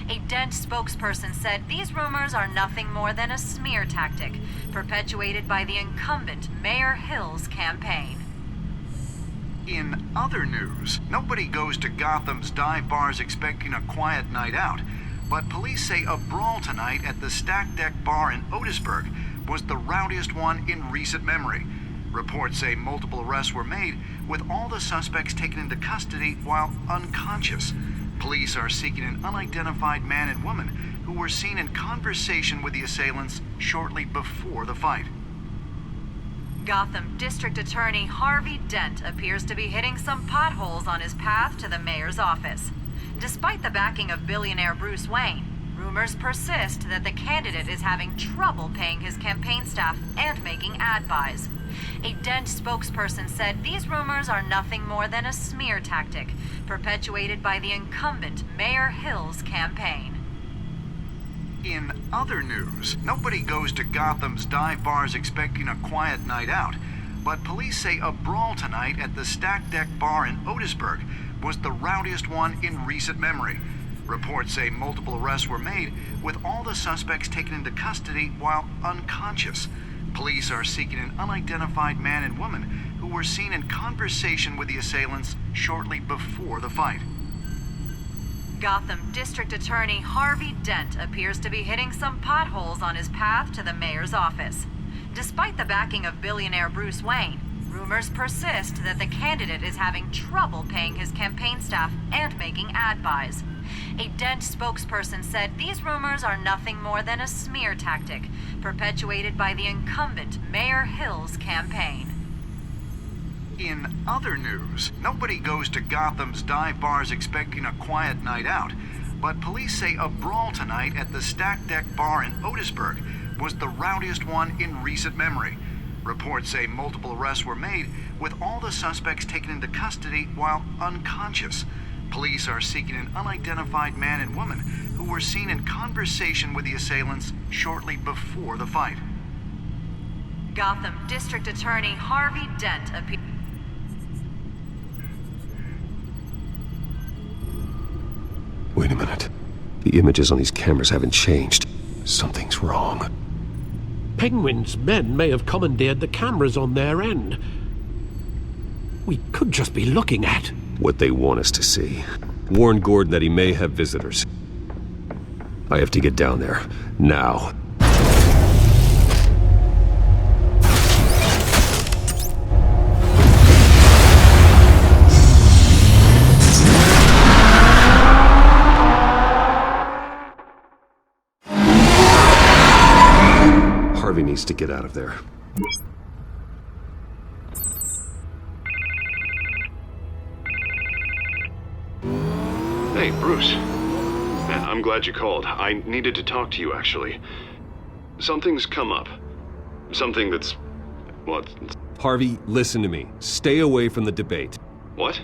A Dent spokesperson said these rumors are nothing more than a smear tactic, perpetuated by the incumbent Mayor Hill's campaign. In other news, nobody goes to Gotham's dive bars expecting a quiet night out, but police say a brawl tonight at the Stack Deck Bar in Otisburg was the rowdiest one in recent memory. Reports say multiple arrests were made, with all the suspects taken into custody while unconscious. Police are seeking an unidentified man and woman who were seen in conversation with the assailants shortly before the fight. Gotham District Attorney Harvey Dent appears to be hitting some potholes on his path to the mayor's office. Despite the backing of billionaire Bruce Wayne, rumors persist that the candidate is having trouble paying his campaign staff and making ad buys. A Dent spokesperson said these rumors are nothing more than a smear tactic, perpetuated by the incumbent Mayor Hill's campaign. In other news, nobody goes to Gotham's dive bars expecting a quiet night out, but police say a brawl tonight at the Stack Deck Bar in Otisburg was the rowdiest one in recent memory. Reports say multiple arrests were made, with all the suspects taken into custody while unconscious. Police are seeking an unidentified man and woman who were seen in conversation with the assailants shortly before the fight. Gotham District Attorney Harvey Dent appears to be hitting some potholes on his path to the mayor's office. Despite the backing of billionaire Bruce Wayne, Rumors persist that the candidate is having trouble paying his campaign staff and making ad buys. A Dent spokesperson said these rumors are nothing more than a smear tactic perpetuated by the incumbent Mayor Hill's campaign. In other news, nobody goes to Gotham's dive bars expecting a quiet night out, but police say a brawl tonight at the Stack Deck Bar in Otisburg was the rowdiest one in recent memory. Reports say multiple arrests were made, with all the suspects taken into custody while unconscious. Police are seeking an unidentified man and woman who were seen in conversation with the assailants shortly before the fight. Gotham District Attorney Harvey Dent appeared. Wait a minute. The images on these cameras haven't changed. Something's wrong. Penguin's men may have commandeered the cameras on their end. We could just be looking at what they want us to see. Warn Gordon that he may have visitors. I have to get down there. Now. Harvey needs to get out of there. Hey, Bruce. Man, I'm glad you called. I needed to talk to you, actually. Something's come up. Something that's... what? Harvey, listen to me. Stay away from the debate. What?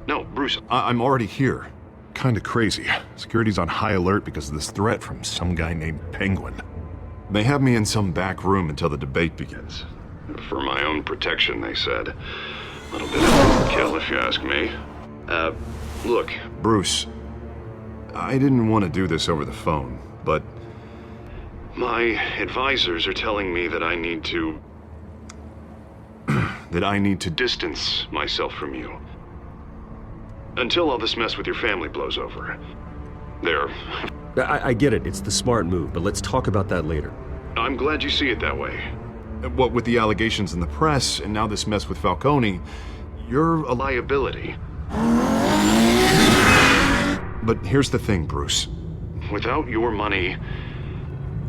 No, Bruce. I'm already here. Kinda crazy. Security's on high alert because of this threat from some guy named Penguin. They have me in some back room until the debate begins. For my own protection, they said. A little bit of overkill, if you ask me. Look. Bruce, I didn't want to do this over the phone, but... my advisors are telling me that I need to... that I need to distance myself from you. Until all this mess with your family blows over. There. I get it. It's the smart move, but let's talk about that later. I'm glad you see it that way. What with the allegations in the press, and now this mess with Falcone, you're a liability. But here's the thing, Bruce. Without your money...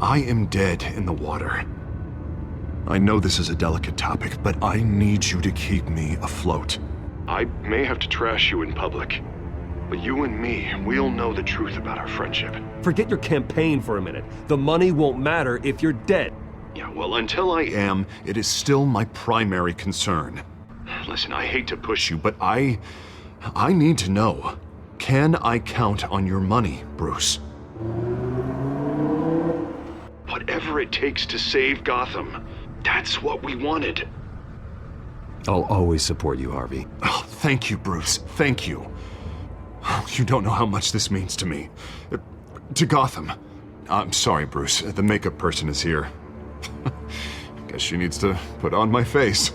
I am dead in the water. I know this is a delicate topic, but I need you to keep me afloat. I may have to trash you in public. But you and me, we'll know the truth about our friendship. Forget your campaign for a minute. The money won't matter if you're dead. Yeah, well, until I am, it is still my primary concern. Listen, I hate to push you, but I need to know. Can I count on your money, Bruce? Whatever it takes to save Gotham, that's what we wanted. I'll always support you, Harvey. Oh, thank you, Bruce. Thank you. You don't know how much this means to me. To Gotham. I'm sorry, Bruce. The makeup person is here. Guess she needs to put on my face.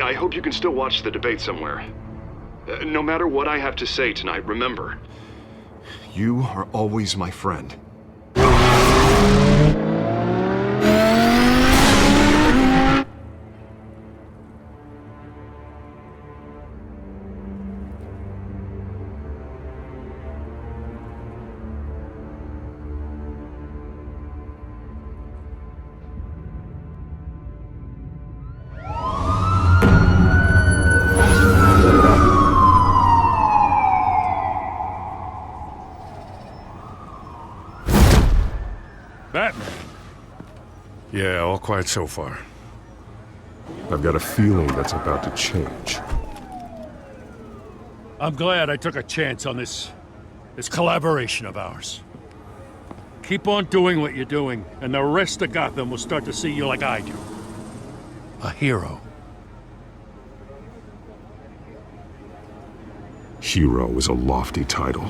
I hope you can still watch the debate somewhere. No matter what I have to say tonight, remember. You are always my friend. Batman. Yeah, all quiet so far. I've got a feeling that's about to change. I'm glad I took a chance on this collaboration of ours. Keep on doing what you're doing, and the rest of Gotham will start to see you like I do. A hero. Hero is a lofty title.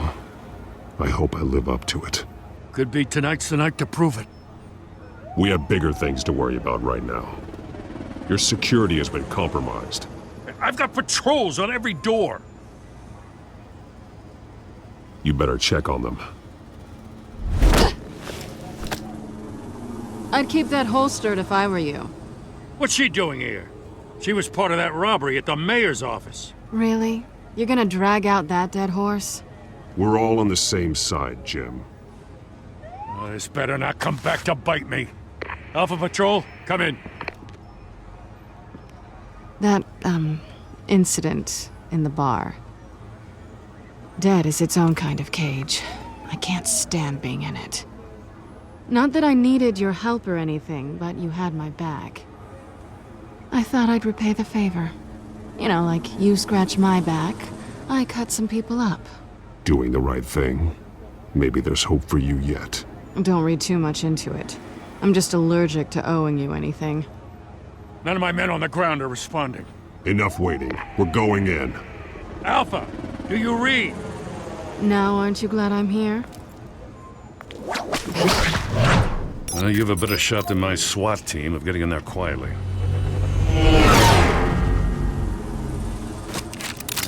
I hope I live up to it. Could be tonight's the night to prove it. We have bigger things to worry about right now. Your security has been compromised. I've got patrols on every door. You better check on them. I'd keep that holstered if I were you. What's she doing here? She was part of that robbery at the mayor's office. Really? You're gonna drag out that dead horse? We're all on the same side, Jim. Oh, this better not come back to bite me. Alpha Patrol, come in. That, incident in the bar. Dead is its own kind of cage. I can't stand being in it. Not that I needed your help or anything, but you had my back. I thought I'd repay the favor. You know, like you scratch my back, I cut some people up. Doing the right thing. Maybe there's hope for you yet. Don't read too much into it. I'm just allergic to owing you anything. None of my men on the ground are responding. Enough waiting. We're going in. Alpha, do you read? Now, aren't you glad I'm here? Well, you have a better shot than my SWAT team of getting in there quietly.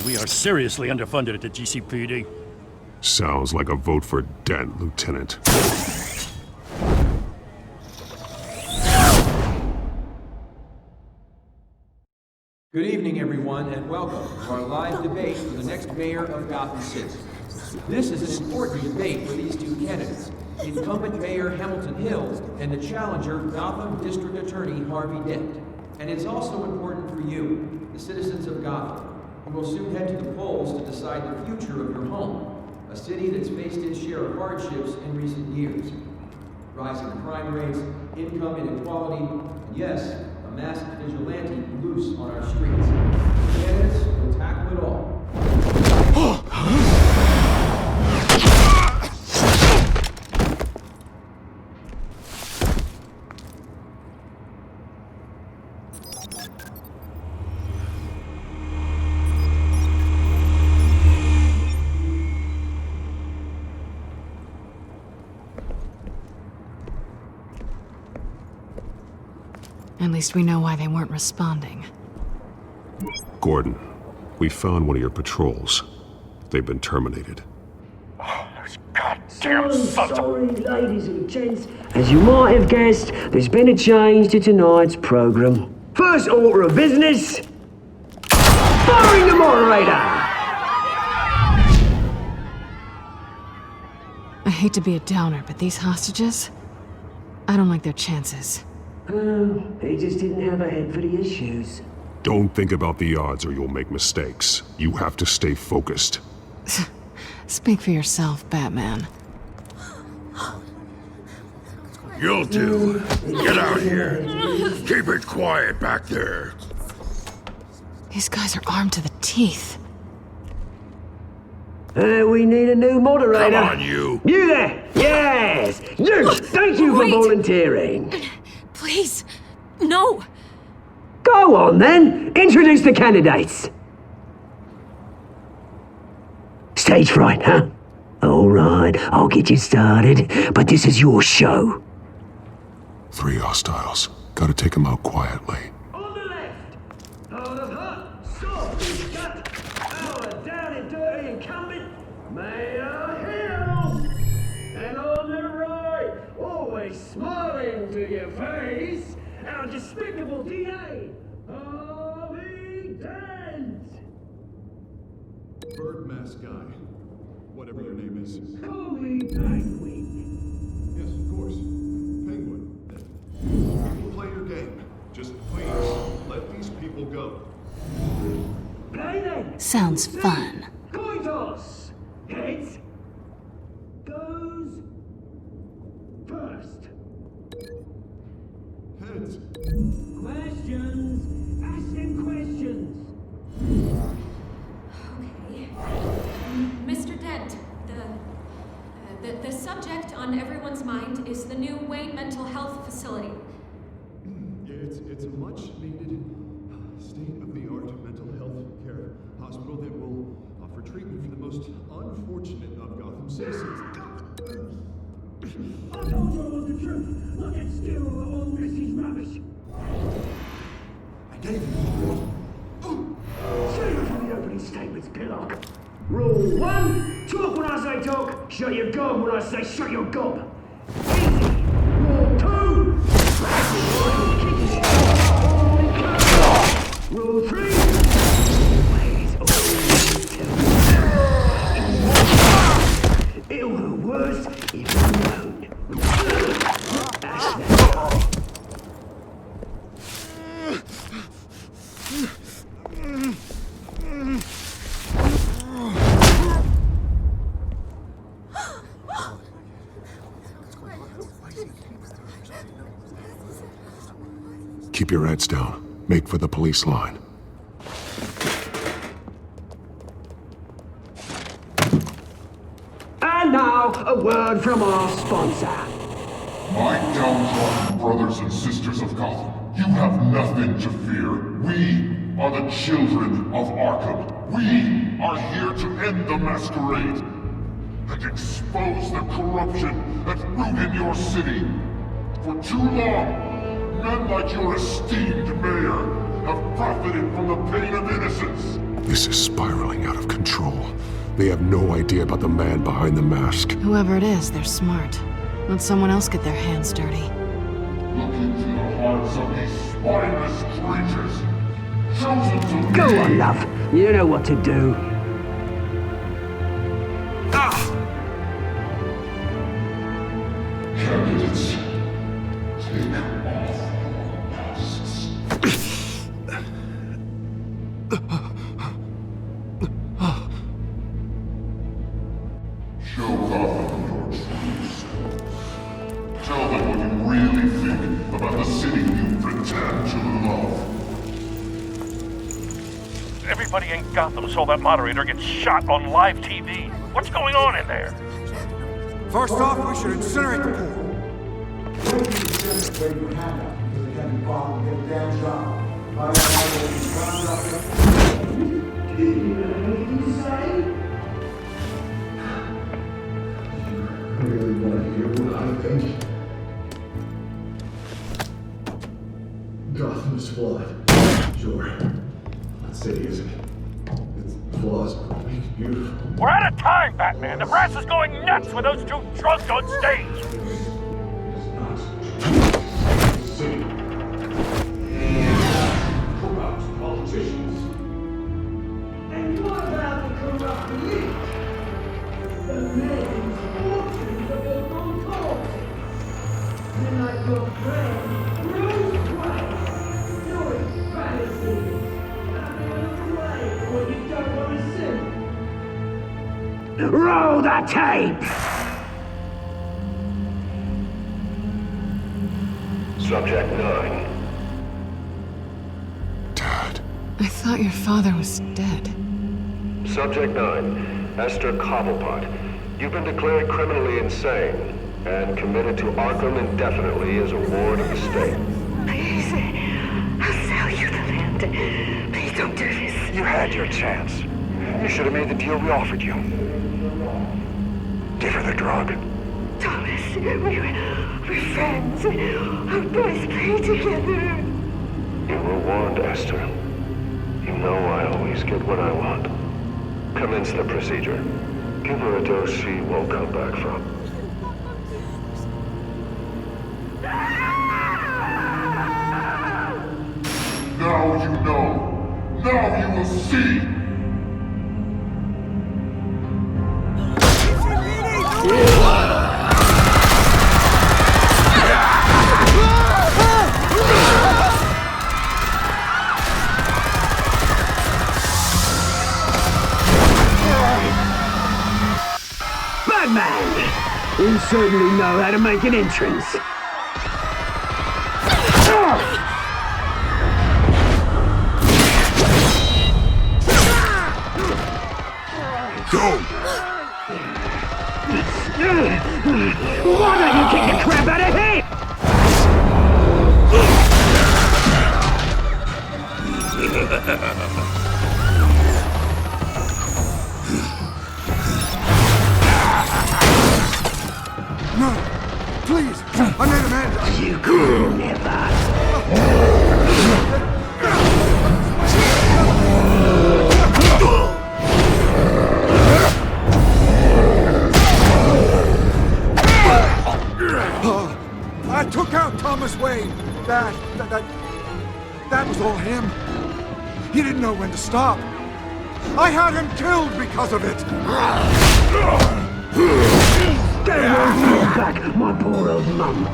We are seriously underfunded at the GCPD. Sounds like a vote for Dent, Lieutenant. Good evening, everyone, and welcome to our live debate for the next mayor of Gotham City. This is an important debate for these two candidates, incumbent Mayor Hamilton Hill and the challenger Gotham District Attorney Harvey Dent. And it's also important for you, the citizens of Gotham, who will soon head to the polls to decide the future of your home, a city that's faced its share of hardships in recent years. Rising crime rates, income inequality, and yes, a masked vigilante loose on our streets. The candidates will tackle it all. At least we know why they weren't responding. Gordon, we found one of your patrols. They've been terminated. Oh, those goddamn sorry, ladies and gents. As you might have guessed, there's been a change to tonight's program. First order of business, firing the moderator! I hate to be a downer, but these hostages? I don't like their chances. Oh, he just didn't have a head for the issues. Don't think about the odds or you'll make mistakes. You have to stay focused. Speak for yourself, Batman. You'll do. Get out here. Keep it quiet back there. These guys are armed to the teeth. We need a new moderator. Come on, you. You there! Yes! You! Thank you for volunteering. Please, no! Go on, then. Introduce the candidates. Stage fright, huh? All right, I'll get you started, but this is your show. 3 hostiles. Gotta take them out quietly. On the left, hard of heart, soft and gut, our down and dirty incumbent, Mayor Hill. And on the right, always smiling to your face, our despicable DA, Harvey Dent. Bird mask guy. Whatever your name is. Call me Penguin. Yes, of course. Penguin. People play your game. Just please, let these people go. Play then. Sounds fun. Coin toss. Heads goes first. Heads. Questions. Ask them questions. Mr. Dent, the subject on everyone's mind is the new Wayne Mental Health Facility. It's a much-needed, state-of-the-art mental health care hospital that will offer treatment for the most unfortunate of Gotham citizens. I told you I want the truth. Look at still all this is rubbish. I gave you. Say from the opening statements, Pillock. Rule 1, talk when I say talk, shut your gob when I say shut your gob. Easy. Rule 2, Keep your heads down. Make for the police line. And now, a word from our sponsor. My downtrodden brothers and sisters of Gotham, you have nothing to fear. We are the children of Arkham. We are here to end the masquerade and expose the corruption that's rooted your city. For too long, men like your esteemed mayor have profited from the pain of innocence. This is spiraling out of control. They have no idea about the man behind the mask. Whoever it is, they're smart. Let someone else get their hands dirty. Look into the hearts of these spineless creatures. Chosen to Go lead. on, love. You know what to do. Candidates, take off your masks. Show Gotham your true selves. Tell them what you really think about the city you pretend to love. Everybody in Gotham saw that moderator get shot on live TV. What's going on in there? First off, we should incinerate the pool. Really want to hear what I think? Gotham is flawed. Sure. That city isn't. Its flaws make it beautiful. We're out of time, Batman. The brass is going nuts with those two drunks on stage. Corrupt politicians. And what about the corrupt elite? The men's fortunes are built on politics. They're like your friend, Bruce Wayne, doing fantasies. And away when you don't want to see. Roll the tape! Subject 9. I thought your father was dead. Subject 9, Esther Cobblepot. You've been declared criminally insane and committed to Arkham indefinitely as a ward of the state. Please, I'll sell you the land. Please don't do this. You had your chance. You should have made the deal we offered you. Give her the drug. Thomas, we're friends. Our boys play together. You were warned, Esther. You know I always get what I want. Commence the procedure. Give her a dose she won't come back from. Now you know. Now you will see. Batman! You certainly know how to make an entrance. Go! Why don't you kick the crap out of him? No! Please! I made a man! You could never. I took out Thomas Wayne. That was all him. He didn't know when to stop. I had him killed because of it. They won't bring back my poor old mum.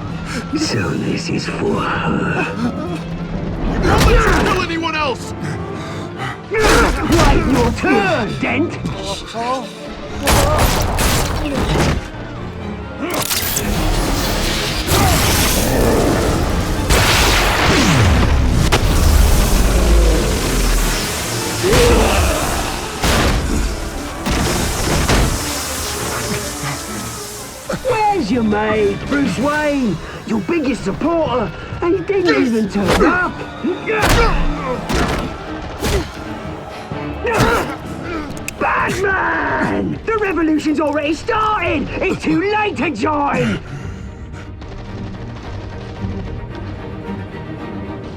So this is for her. Don't let her kill anyone else! Wait your turn, Dent! mate. Bruce Wayne, your biggest supporter, and he didn't even turn up. Batman! The revolution's already started! It's too late to join!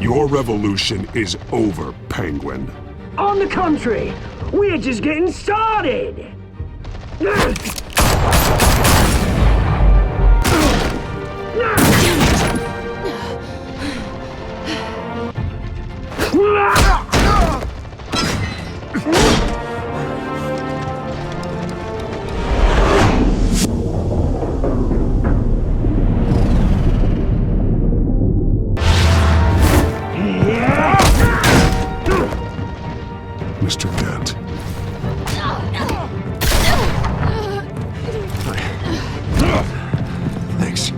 Your revolution is over, Penguin. On the contrary, we're just getting started! Mr. Dent. Thanks.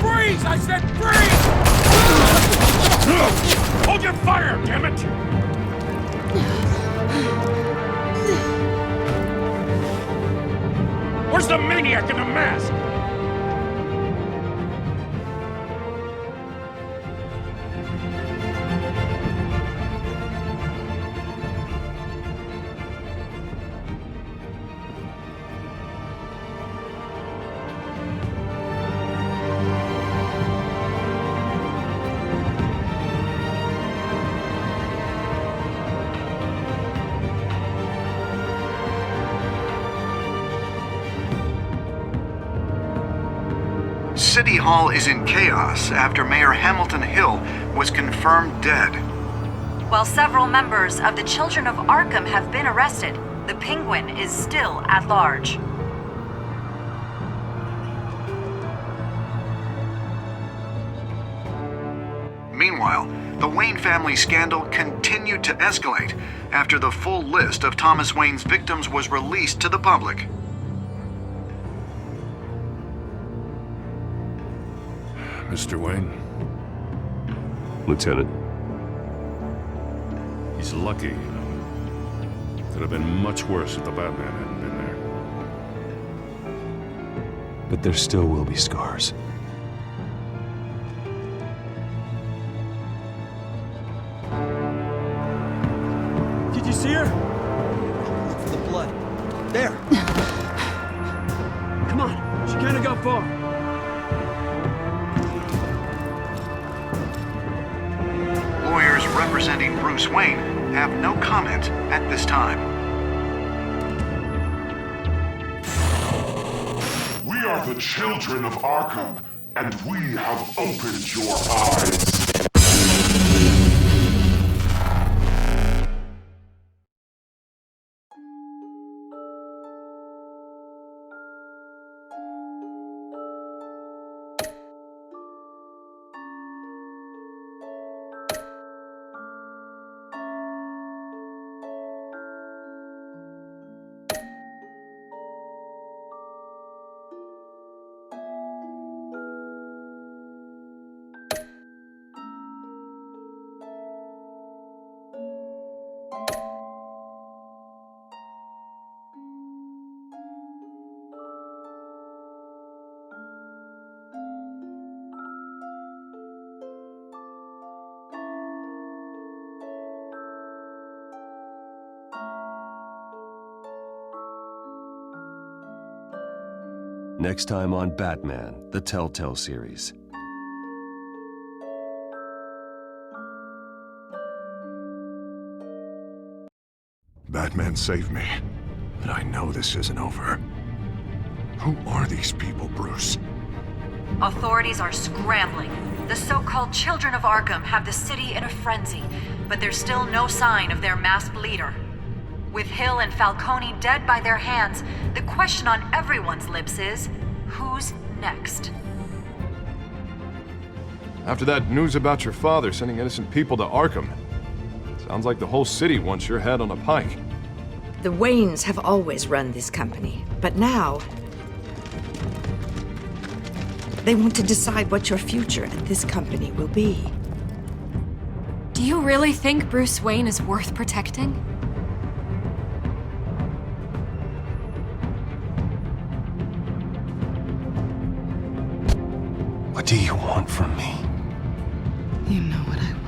Freeze! I said freeze! Hold your fire, damn it! Where's the maniac in the mask? City Hall is in chaos after Mayor Hamilton Hill was confirmed dead. While several members of the Children of Arkham have been arrested, the Penguin is still at large. Meanwhile, the Wayne family scandal continued to escalate after the full list of Thomas Wayne's victims was released to the public. Mr. Wayne? Lieutenant. He's lucky, you know. Could have been much worse if the Batman hadn't been there. But there still will be scars. Did you see her? Look for the blood. There. Come on, she can't have got far. Lawyers representing Bruce Wayne have no comment at this time. We are the children of Arkham, and we have opened your eyes. Next time on Batman, the Telltale series. Batman saved me, but I know this isn't over. Who are these people, Bruce? Authorities are scrambling. The so-called Children of Arkham have the city in a frenzy, but there's still no sign of their masked leader. With Hill and Falcone dead by their hands, the question on everyone's lips is, who's next? After that news about your father sending innocent people to Arkham, sounds like the whole city wants your head on a pike. The Waynes have always run this company, but now they want to decide what your future at this company will be. Do you really think Bruce Wayne is worth protecting? What do you want from me? You know what I want.